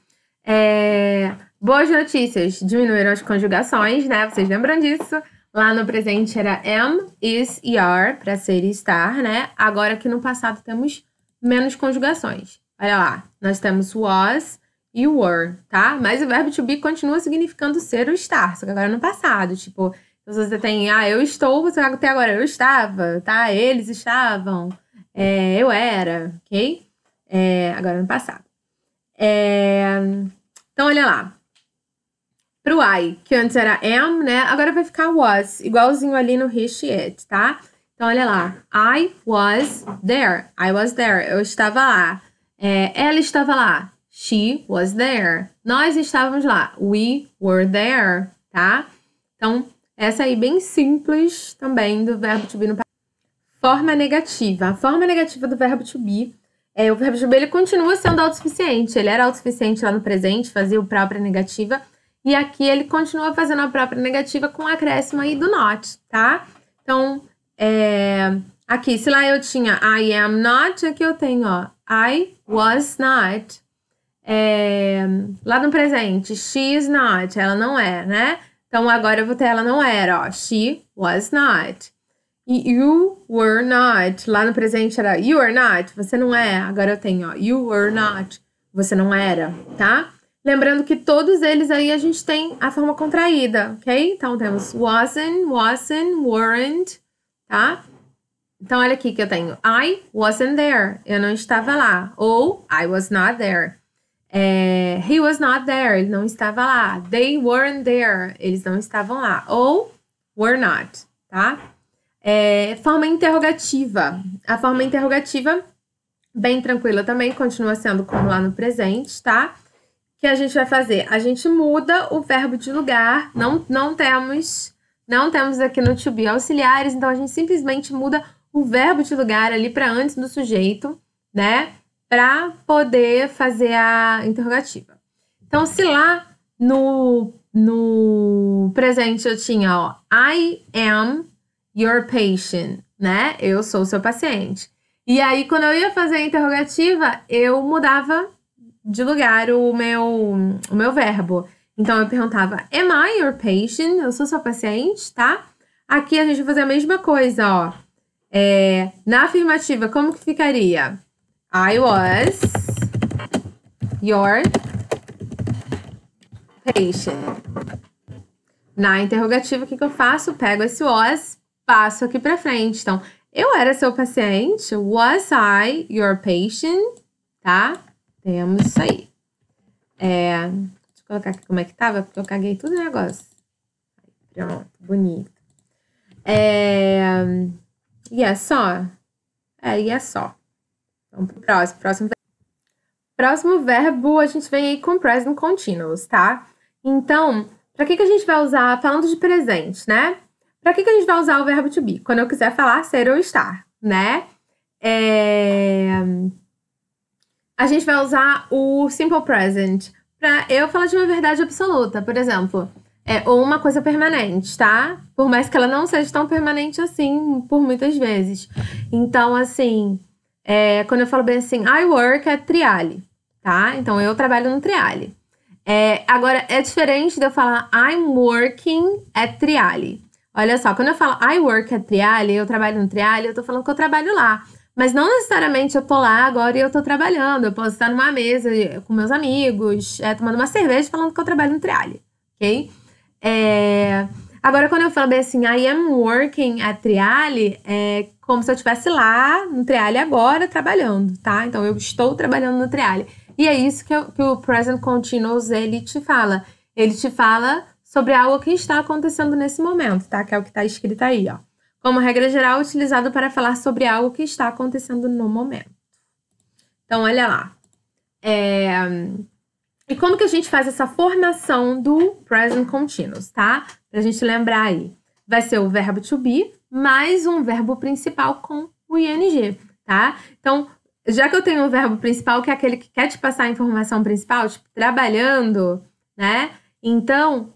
Boas notícias, diminuíram as conjugações, né? Vocês lembram disso? Lá no presente era am, is e are, para ser e estar, né? Agora aqui no passado temos menos conjugações. Olha lá, nós temos was e were, tá? Mas o verbo to be continua significando ser ou estar, só que agora no passado. Tipo, se você tem, eu estou, você vai ter agora eu estava, tá? Eles estavam, eu era, ok? Agora no passado. Então, olha lá. Pro I, que antes era am, né? Agora vai ficar was, igualzinho ali no he, she, it, tá? Então, olha lá. I was there. I was there. Eu estava lá. Ela estava lá. She was there. Nós estávamos lá. We were there, tá? Então, essa aí bem simples também do verbo to be no passado. Forma negativa. A forma negativa do verbo to be o verbo to be ele continua sendo autossuficiente. Ele era autossuficiente lá no presente, fazia o própria negativa. E aqui ele continua fazendo a própria negativa com o acréscimo aí do not, tá? Então, aqui, se lá eu tinha I am not, aqui eu tenho, ó, I was not. Lá no presente, she is not, ela não é, né? Então, agora eu vou ter ela não era, ó, she was not. E you were not, lá no presente era you are not, você não é. Agora eu tenho, ó, you were not, você não era, tá? Lembrando que todos eles aí a gente tem a forma contraída, ok? Então, temos wasn't, weren't, tá? Então, olha aqui que eu tenho. I wasn't there. Eu não estava lá. Ou I was not there. He was not there. Ele não estava lá. They weren't there. Eles não estavam lá. Ou were not, tá? Forma interrogativa. A forma interrogativa, bem tranquila também, continua sendo como lá no presente, tá? Que a gente vai fazer? A gente muda o verbo de lugar. Não temos aqui no to be auxiliares, então a gente simplesmente muda o verbo de lugar ali para antes do sujeito, né? Para poder fazer a interrogativa. Então, se lá no presente eu tinha, ó, I am your patient, né? Eu sou o seu paciente. E aí, quando eu ia fazer a interrogativa, eu mudava de lugar o meu verbo. Então, eu perguntava, am I your patient? Eu sou seu paciente, tá? Aqui a gente vai fazer a mesma coisa, ó. Na afirmativa, como que ficaria? I was your patient. Na interrogativa, o que eu faço? Pego esse was, passo aqui pra frente. Então, eu era seu paciente? Was I your patient? Tá? Temos isso aí. Deixa eu colocar aqui como é que tava, porque eu caguei tudo o negócio. Pronto, bonito. E é só. E é só. Vamos pro próximo verbo. Próximo verbo, a gente vem aí com present continuous, tá? Então, pra que a gente vai usar, falando de presente, né? Pra que a gente vai usar o verbo to be? Quando eu quiser falar ser ou estar, né? A gente vai usar o simple present pra eu falar de uma verdade absoluta, por exemplo. Ou uma coisa permanente, tá? Por mais que ela não seja tão permanente assim, por muitas vezes. Então, assim, quando eu falo bem assim, I work at Triale, tá? Então, eu trabalho no Triale. Agora, é diferente de eu falar I'm working at Triale. Olha só, quando eu falo I work at Triale, eu trabalho no Triale, eu tô falando que eu trabalho lá. Mas não necessariamente eu tô lá agora e eu tô trabalhando. Eu posso estar numa mesa com meus amigos, tomando uma cerveja falando que eu trabalho no Triale, ok? Agora, quando eu falo bem assim, I am working at Triale, é como se eu estivesse lá no Triale agora trabalhando, tá? Então, eu estou trabalhando no Triale. E é isso que o present continuous, ele te fala. Ele te fala sobre algo que está acontecendo nesse momento, tá? Que é o que está escrito aí, ó. Como regra geral, utilizado para falar sobre algo que está acontecendo no momento. Então, olha lá. E como que a gente faz essa formação do present continuous, tá? Pra gente lembrar aí. Vai ser o verbo to be mais um verbo principal com o ing, tá? Então, já que eu tenho um verbo principal, que é aquele que quer te passar a informação principal, tipo, trabalhando, né? Então,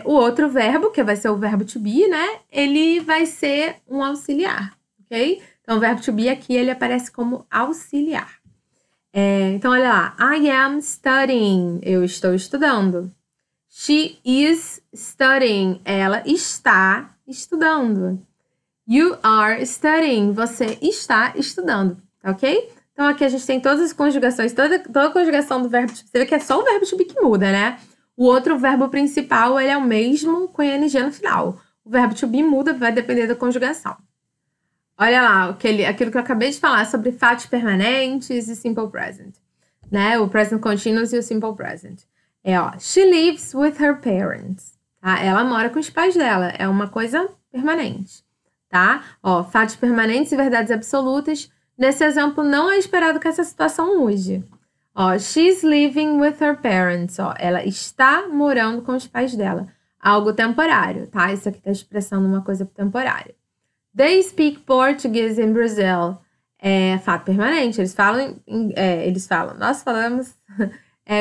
o outro verbo, que vai ser o verbo to be, né? Ele vai ser um auxiliar, ok? Então, o verbo to be aqui, ele aparece como auxiliar. Então, olha lá. I am studying. Eu estou estudando. She is studying. Ela está estudando. You are studying. Você está estudando, tá ok? Então, aqui a gente tem todas as conjugações, toda a conjugação do verbo to be. Você vê que é só o verbo to be que muda, né? O outro verbo principal, ele é o mesmo com ing no final. O verbo to be muda, vai depender da conjugação. Olha lá, aquilo que eu acabei de falar sobre fatos permanentes e simple present, né? O present continuous e o simple present. She lives with her parents, tá? Ela mora com os pais dela, é uma coisa permanente, tá? Ó, fatos permanentes e verdades absolutas. Nesse exemplo, não é esperado que essa situação mude. Ó, she's living with her parents. Ó, ela está morando com os pais dela. Algo temporário, tá? Isso aqui tá expressando uma coisa temporária. They speak Portuguese in Brazil. É fato permanente. Eles falam. Nós falamos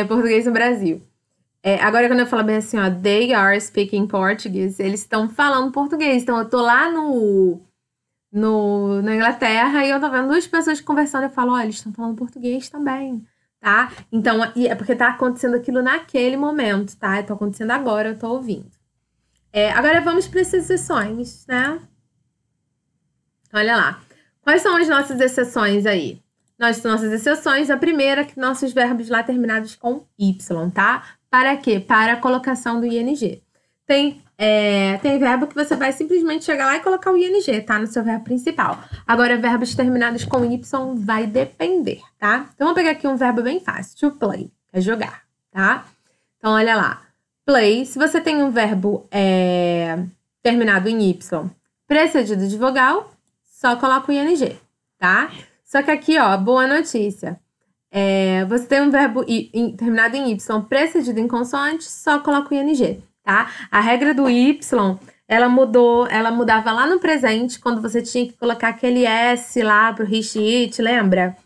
português no Brasil. Agora, quando eu falo bem assim, ó, they are speaking Portuguese, eles estão falando português. Então, eu tô lá na Inglaterra e eu tô vendo duas pessoas conversando e eu falo, ó, eles estão falando português também, tá? Então, é porque tá acontecendo aquilo naquele momento, tá? Tá acontecendo agora, eu tô ouvindo. Agora, vamos para as exceções, né? Olha lá. Quais são as nossas exceções aí? Nossas exceções, a primeira é que nossos verbos lá terminados com Y, tá? Para quê? Para a colocação do ing. Tem verbo que você vai simplesmente chegar lá e colocar o ing, tá? No seu verbo principal. Agora, verbos terminados com Y vai depender, tá? Então, vamos pegar aqui um verbo bem fácil. To play, é jogar, tá? Então, olha lá. Play, se você tem um verbo terminado em Y precedido de vogal, só coloca o ing, tá? Só que aqui, ó, boa notícia. Você tem um verbo terminado em Y precedido em consoante, só coloca o ing, tá? A regra do Y, ela mudava lá no presente, quando você tinha que colocar aquele S lá pro he, she, it, lembra?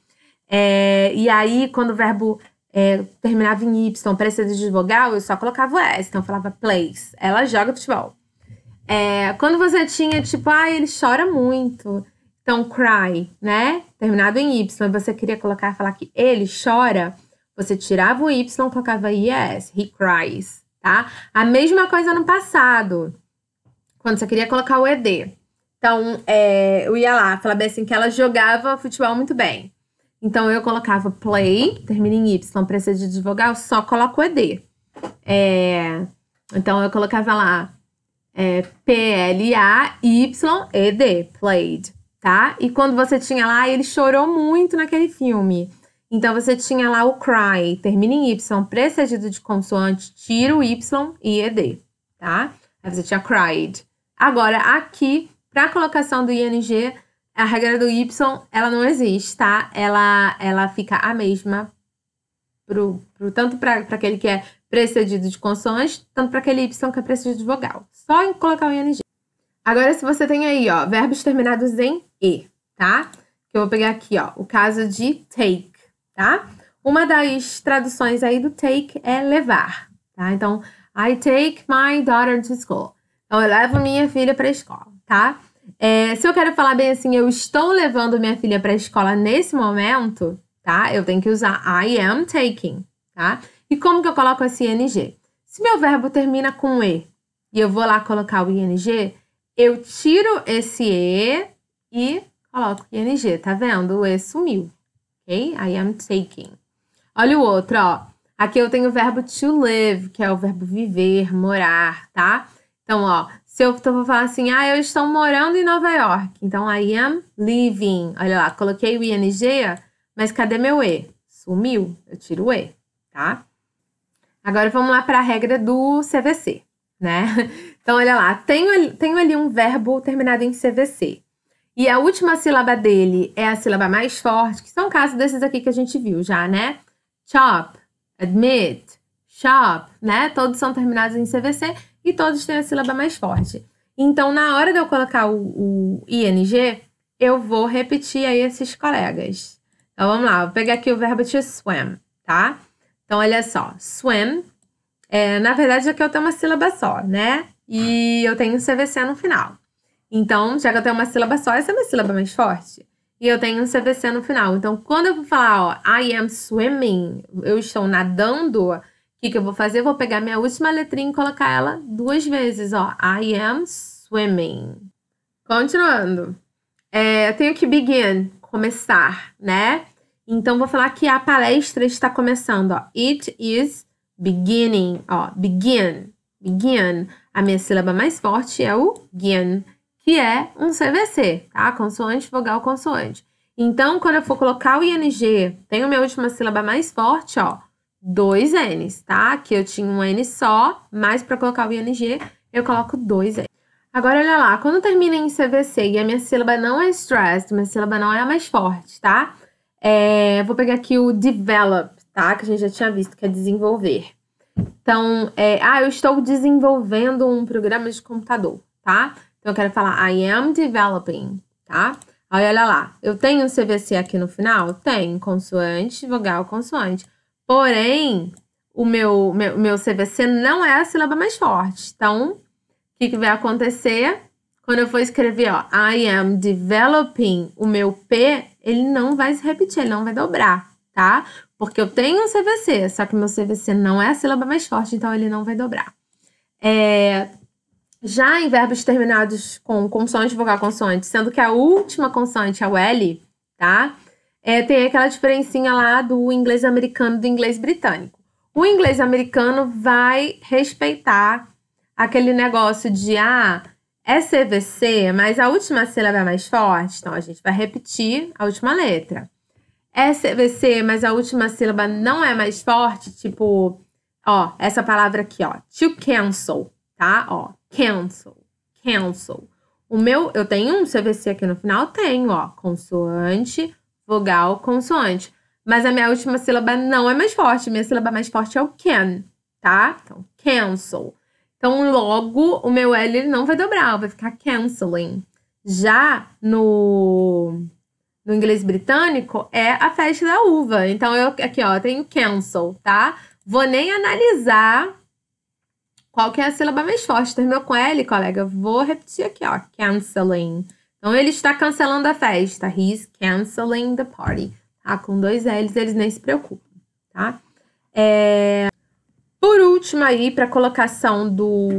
E aí, quando o verbo terminava em Y precedido de vogal, eu só colocava o S, então eu falava plays. Ela joga futebol. Quando você tinha, tipo, ele chora muito. Então, cry, né? Terminado em Y, você queria falar que ele chora, você tirava o Y, colocava IS, he cries, tá? A mesma coisa no passado, quando você queria colocar o ED. Então, eu ia lá, falava assim que ela jogava futebol muito bem. Então, eu colocava play, termina em Y, precedido de vogal, só coloco o ED. Então, eu colocava lá P-L-A-Y-E-D, played, tá? E quando você tinha lá, ele chorou muito naquele filme. Então, você tinha lá o cry, termina em Y, precedido de consoante, tira o Y e ED, tá? Aí você tinha cried. Agora, aqui, para colocação do ing, a regra do Y, ela não existe, tá? Ela fica a mesma tanto para aquele que é precedido de consoante, tanto para aquele Y que é precedido de vogal. Só em colocar o ing. Agora, se você tem aí, ó, verbos terminados em E, tá? Que eu vou pegar aqui, ó, o caso de take, tá? Uma das traduções aí do take é levar, tá? Então, I take my daughter to school. Então, eu levo minha filha para a escola, tá? Se eu quero falar bem assim, eu estou levando minha filha para a escola nesse momento, tá? Eu tenho que usar I am taking, tá? E como que eu coloco esse ing? Se meu verbo termina com E e eu vou lá colocar o ing, eu tiro esse E e coloco o ing, tá vendo? O E sumiu, ok? I am taking. Olha o outro, ó. Aqui eu tenho o verbo to live, que é o verbo viver, morar, tá? Então, ó, se eu vou falar assim, eu estou morando em Nova York. Então, I am living. Olha lá, coloquei o ing, mas cadê meu E? Sumiu. Eu tiro o E, tá? Agora, vamos lá para a regra do CVC, né? Então, olha lá, tenho ali um verbo terminado em CVC. E a última sílaba dele é a sílaba mais forte, que são casos desses aqui que a gente viu já, né? Chop, admit, shop, né? Todos são terminados em CVC e todos têm a sílaba mais forte. Então, na hora de eu colocar o ing, eu vou repetir aí esses colegas. Então, vamos lá. Vou pegar aqui o verbo to swim, tá? Então, olha só. Swim. Na verdade, aqui eu tenho uma sílaba só, né? E eu tenho um CVC no final. Então, já que eu tenho uma sílaba só, essa é a minha sílaba mais forte. E eu tenho um CVC no final. Então, quando eu vou falar, ó, I am swimming, eu estou nadando, o que eu vou fazer? Eu vou pegar minha última letrinha e colocar ela 2 vezes, ó. I am swimming. Continuando. Eu tenho que begin, começar, né? Então, vou falar que a palestra está começando, ó. It is beginning, ó. Begin, begin. A minha sílaba mais forte é o gin, que é um CVC, tá? Consoante, vogal, consoante. Então, quando eu for colocar o ing, tenho minha última sílaba mais forte, ó. 2 N's, tá? Aqui eu tinha um N só, mas para colocar o ing, eu coloco 2 N. Agora, olha lá, quando termina em CVC e a minha sílaba não é stressed, minha sílaba não é a mais forte, tá? Vou pegar aqui o develop, tá? Que a gente já tinha visto, que é desenvolver. Então, eu estou desenvolvendo um programa de computador, tá? Então, eu quero falar I am developing, tá? Aí, olha lá, eu tenho um CVC aqui no final? Tenho, consoante, vogal, consoante. Porém, o meu CVC não é a sílaba mais forte. Então, o que vai acontecer? Quando eu for escrever, ó, I am developing, o meu P, ele não vai se repetir, ele não vai dobrar, tá? Porque eu tenho um CVC, só que meu CVC não é a sílaba mais forte, então ele não vai dobrar. Já em verbos terminados com consoante, vogal, consoante, sendo que a última consoante é o L, tá? Tem aquela diferencinha lá do inglês americano e do inglês britânico. O inglês americano vai respeitar aquele negócio de, é CVC, mas a última sílaba é mais forte, então a gente vai repetir a última letra. É CVC, mas a última sílaba não é mais forte, tipo, ó, essa palavra aqui, ó, to cancel, tá? Ó, cancel, cancel. Eu tenho um CVC aqui no final? Tenho, ó, consoante, vogal, consoante. Mas a minha última sílaba não é mais forte, minha sílaba mais forte é o can, tá? Então, cancel. Então, logo, o meu L ele não vai dobrar, vai ficar canceling. Já no inglês britânico, é a festa da uva. Então, aqui, ó, tenho cancel, tá? Vou nem analisar qual que é a sílaba mais forte. Terminou com L, colega? Vou repetir aqui, ó, canceling. Então, ele está cancelando a festa. He's canceling the party. Tá? Com 2 L's, eles nem se preocupam, tá? Por último aí, para colocação do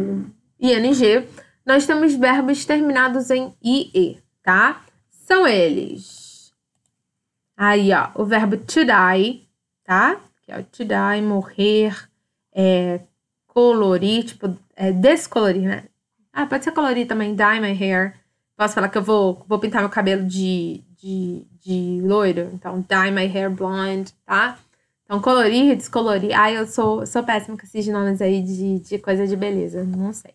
ING, nós temos verbos terminados em IE, tá? São eles. Aí, ó, o verbo to die, tá? Que é o to die, morrer, colorir, tipo, descolorir, né? Pode ser colorir também, dye my hair. Posso falar que eu vou pintar meu cabelo de loiro, então dye my hair blonde, tá? Então, colorir, descolorir. Eu sou péssima com esses nomes aí de coisa de beleza, não sei.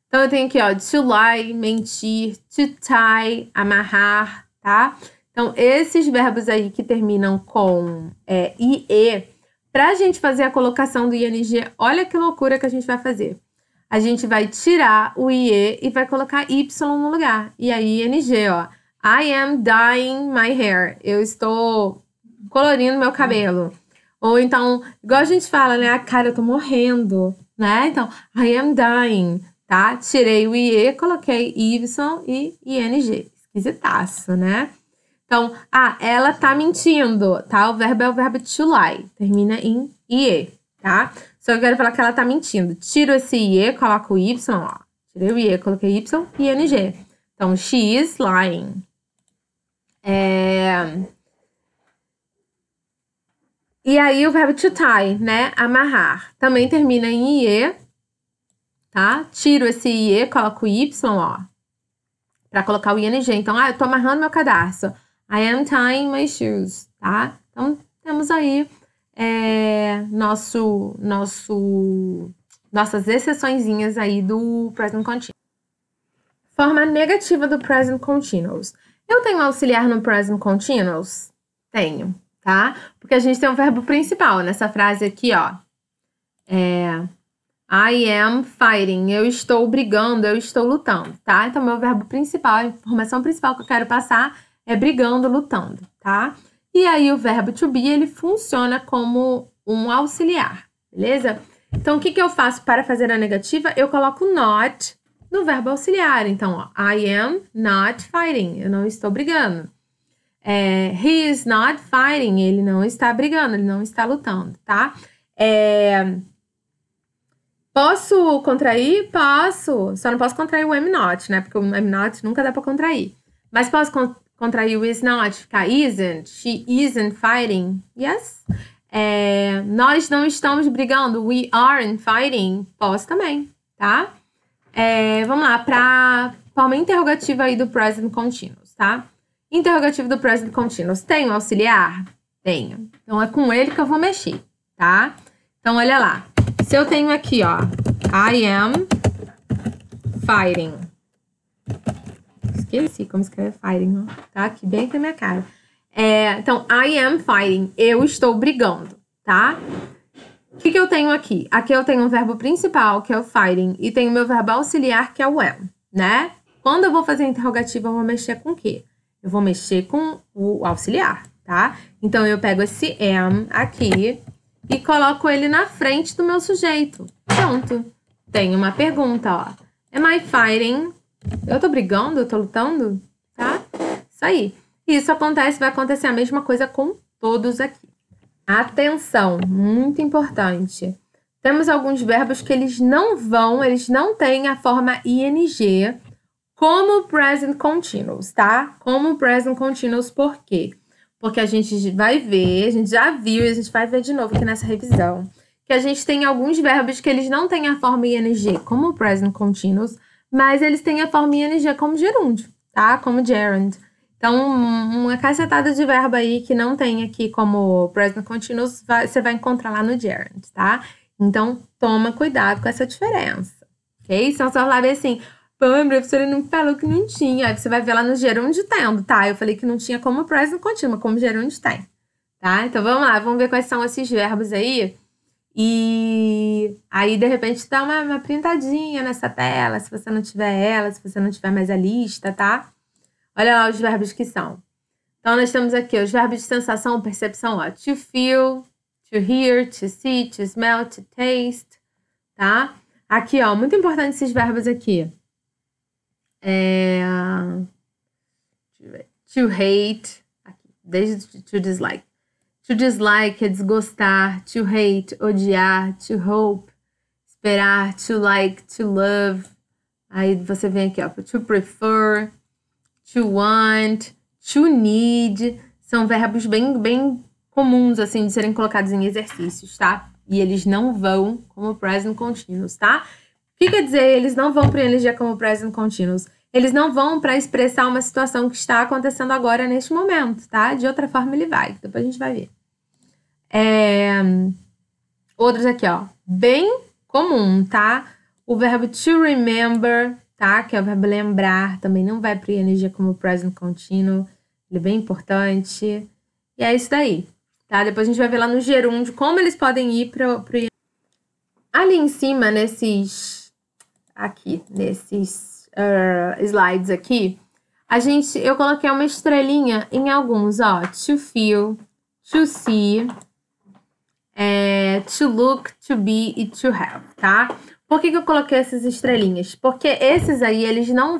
Então, eu tenho aqui, ó, to lie, mentir, to tie, amarrar, tá? Então, esses verbos aí que terminam com IE, pra gente fazer a colocação do ING, olha que loucura que a gente vai fazer. A gente vai tirar o IE e vai colocar Y no lugar. E aí, ING, ó. I am dyeing my hair. Eu estou colorindo meu cabelo. Ou então, igual a gente fala, né? Cara, eu tô morrendo, né? Então, I am dying, tá? Tirei o IE, coloquei Y e ING. Esquisitaço, né? Então, ela tá mentindo, tá? O verbo é o verbo to lie. Termina em IE, tá? Só que eu quero falar que ela tá mentindo. Tiro esse IE, coloco o Y, ó. Tirei o IE, coloquei Y e ING. Então, she is lying. E aí, o verbo to tie, né? Amarrar. Também termina em IE, tá? Tiro esse IE, coloco o Y, ó. Pra colocar o ING. Então, eu tô amarrando meu cadarço. I am tying my shoes, tá? Então, temos aí nossas exceçõezinhas aí do present continuous. Forma negativa do present continuous. Eu tenho auxiliar no present continuous? Tenho, tá? Porque a gente tem um verbo principal nessa frase aqui, ó. I am fighting. Eu estou brigando, eu estou lutando, tá? Então, meu verbo principal, a informação principal que eu quero passar é brigando, lutando, tá? E aí, o verbo to be, ele funciona como um auxiliar, beleza? Então, o que eu faço para fazer a negativa? Eu coloco not no verbo auxiliar. Então, ó, I am not fighting. Eu não estou brigando. He is not fighting. Ele não está brigando, ele não está lutando, tá? Posso contrair? Posso. Só não posso contrair o am not, né? Porque o am not nunca dá pra contrair. Mas posso contrair o is not, ficar isn't. She isn't fighting. Yes. Nós não estamos brigando. We aren't fighting. Posso também, tá? Vamos lá, pra forma interrogativa aí do present continuous, tá? Interrogativo do present continuous. Tem um auxiliar? Tenho. Então, é com ele que eu vou mexer, tá? Então, olha lá. Se eu tenho aqui, ó, I am fighting. Esqueci como escrever fighting, ó. Tá aqui bem aqui na minha cara. Então, I am fighting. Eu estou brigando, tá? O que eu tenho aqui? Aqui eu tenho um verbo principal, que é o fighting, e tenho o meu verbo auxiliar, que é o am, né? Quando eu vou fazer interrogativa, eu vou mexer com o quê? Eu vou mexer com o auxiliar, tá? Então, eu pego esse am aqui e coloco ele na frente do meu sujeito. Pronto. Tem uma pergunta, ó. Am I fighting? Eu tô brigando? Eu tô lutando? Tá? Isso aí. Isso acontece, vai acontecer a mesma coisa com todos aqui. Atenção, muito importante. Temos alguns verbos que eles não têm a forma ing como present continuous, tá? Como present continuous, por quê? Porque a gente vai ver, a gente já viu e a gente vai ver de novo aqui nessa revisão, que a gente tem alguns verbos que eles não têm a forma ing como present continuous, mas eles têm a forma ing como gerúndio, tá? Como gerund. Então, uma cacetada de verbo aí que não tem aqui como present continuous, você vai encontrar lá no gerund, tá? Então, toma cuidado com essa diferença, ok? Senão você vai lá ver assim, pô, a professora não falou que não tinha. Aí você vai ver lá no gerúndio tendo, tá? Eu falei que não tinha como present continuous, como gerúndio tem, tá? Então, vamos lá, vamos ver quais são esses verbos aí. E aí, de repente, dá uma printadinha nessa tela, se você não tiver ela, se você não tiver mais a lista, tá? Olha lá os verbos que são. Então, nós temos aqui os verbos de sensação, percepção, ó. To feel, to hear, to see, to smell, to taste, tá? Aqui, ó, muito importante esses verbos aqui. To hate, aqui, desde to dislike. To dislike é desgostar, to hate, odiar, to hope, esperar, to like, to love. Aí você vem aqui, ó, to prefer, to want, to need. São verbos bem comuns, assim, de serem colocados em exercícios, tá? E eles não vão como present continuous, tá? O que quer dizer eles não vão para ing como present continuous? Eles não vão para expressar uma situação que está acontecendo agora, neste momento, tá? De outra forma ele vai. Depois a gente vai ver. Outros aqui, ó. Bem comum, tá? O verbo to remember, tá? Que é o verbo lembrar, também não vai para ing como present continuous. Ele é bem importante. E é isso daí, tá? Depois a gente vai ver lá no gerúndio como eles podem ir pro ing. Ali em cima, nesses slides aqui, eu coloquei uma estrelinha em alguns, ó. To feel, to see, to look, to be e to have, tá? Por que eu coloquei essas estrelinhas? Porque esses aí, eles não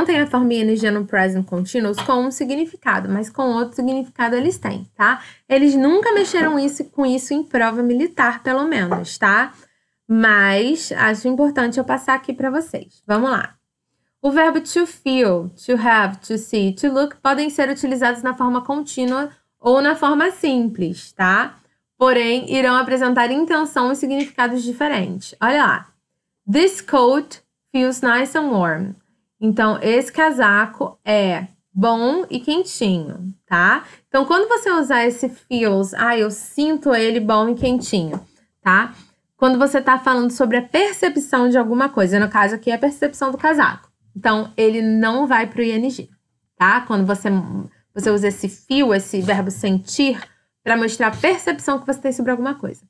têm a forma ing no present continuous com um significado, mas com outro significado eles têm, tá? Eles nunca mexeram com isso em prova militar, pelo menos, tá? Mas acho importante eu passar aqui para vocês. Vamos lá. O verbo to feel, to have, to see, to look podem ser utilizados na forma contínua ou na forma simples, tá? Porém, irão apresentar intenção e significados diferentes. Olha lá. This coat feels nice and warm. Então, esse casaco é bom e quentinho, tá? Então, quando você usar esse feels, eu sinto ele bom e quentinho, tá? Quando você tá falando sobre a percepção de alguma coisa, no caso aqui é a percepção do casaco. Então, ele não vai pro ing, tá? Quando você usa esse feel, esse verbo sentir, para mostrar a percepção que você tem sobre alguma coisa.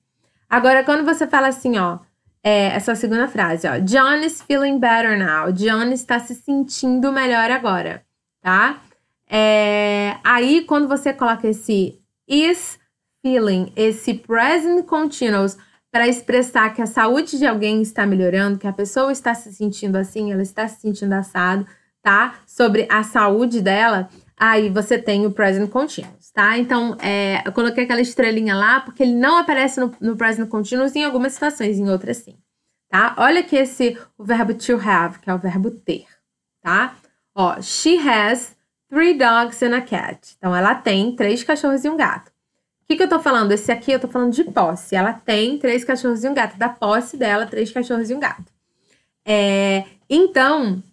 Agora, quando você fala assim, ó, essa segunda frase, ó, John is feeling better now. John está se sentindo melhor agora, tá? Aí, quando você coloca esse is feeling, esse present continuous, para expressar que a saúde de alguém está melhorando, que a pessoa está se sentindo assim, ela está se sentindo assado, tá? Sobre a saúde dela, aí você tem o present continuous, tá? Então, eu coloquei aquela estrelinha lá porque ele não aparece no present continuous em algumas situações, em outras sim, tá? Olha aqui o verbo to have, que é o verbo ter, tá? Ó, she has 3 dogs and a cat. Então, ela tem 3 cachorros e um gato. O que eu tô falando? Esse aqui eu tô falando de posse. Ela tem 3 cachorros e um gato. Da posse dela, 3 cachorros e um gato. Então,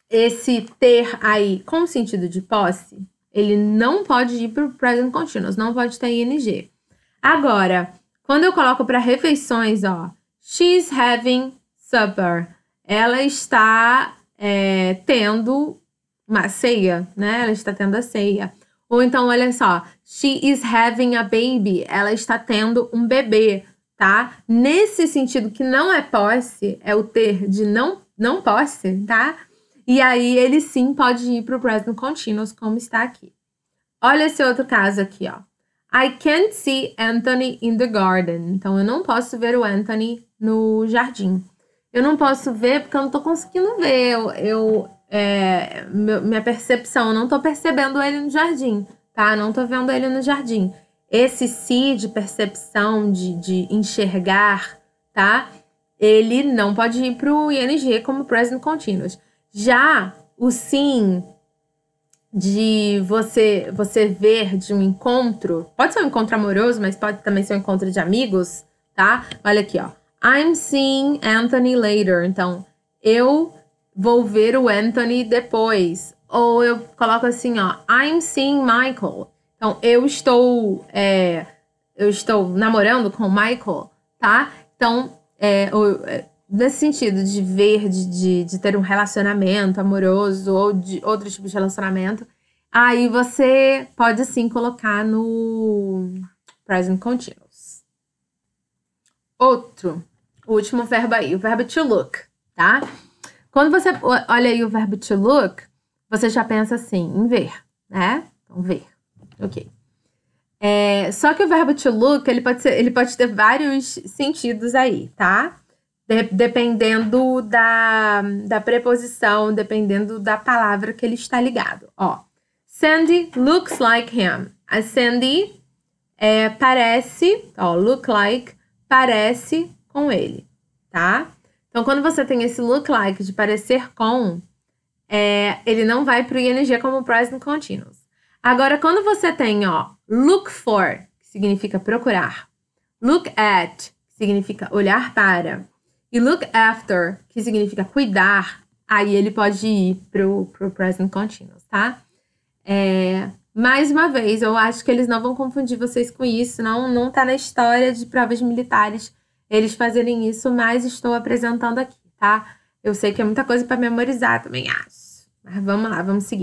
esse ter aí com sentido de posse, ele não pode ir pro present continuous, não pode ter ing. Agora, quando eu coloco para refeições, ó, she's having supper. Ela está tendo uma ceia, né? Ela está tendo a ceia. Ou então, olha só. She is having a baby. Ela está tendo um bebê, tá? Nesse sentido que não é posse, é o ter de não posse, tá? E aí, ele sim pode ir para o present continuous, como está aqui. Olha esse outro caso aqui, ó. I can't see Anthony in the garden. Então, eu não posso ver o Anthony no jardim. Eu não posso ver porque eu não tô conseguindo ver. Minha percepção, eu não tô percebendo ele no jardim, tá? Não tô vendo ele no jardim. Esse see de percepção, de enxergar, tá? Ele não pode ir pro ING como present continuous. Já o sim de você ver de um encontro, pode ser um encontro amoroso, mas pode também ser um encontro de amigos, tá? Olha aqui, ó. I'm seeing Anthony later. Então, eu vou ver o Anthony depois. Ou eu coloco assim, ó. I'm seeing Michael. Então, eu estou namorando com o Michael, tá? Então, nesse sentido de ver, de ter um relacionamento amoroso ou de outro tipo de relacionamento, aí você pode sim colocar no present continuous. O último verbo aí, o verbo to look, tá? Quando você olha aí o verbo to look, você já pensa assim, em ver, né? Então, ver, ok. Só que o verbo to look, ele pode ter vários sentidos aí, tá? Dependendo da preposição, dependendo da palavra que ele está ligado. Ó, Sandy looks like him. A Sandy parece, ó, look like, parece com ele, tá? Então, quando você tem esse look like de parecer com, ele não vai pro ING como present continuous. Agora, quando você tem, ó, look for, que significa procurar, look at, que significa olhar para, e look after, que significa cuidar, aí ele pode ir pro present continuous, tá? Mais uma vez, eu acho que eles não vão confundir vocês com isso, não tá na história de provas militares eles fazerem isso, mas estou apresentando aqui, tá? Eu sei que é muita coisa para memorizar, também acho. Mas vamos lá, vamos seguir.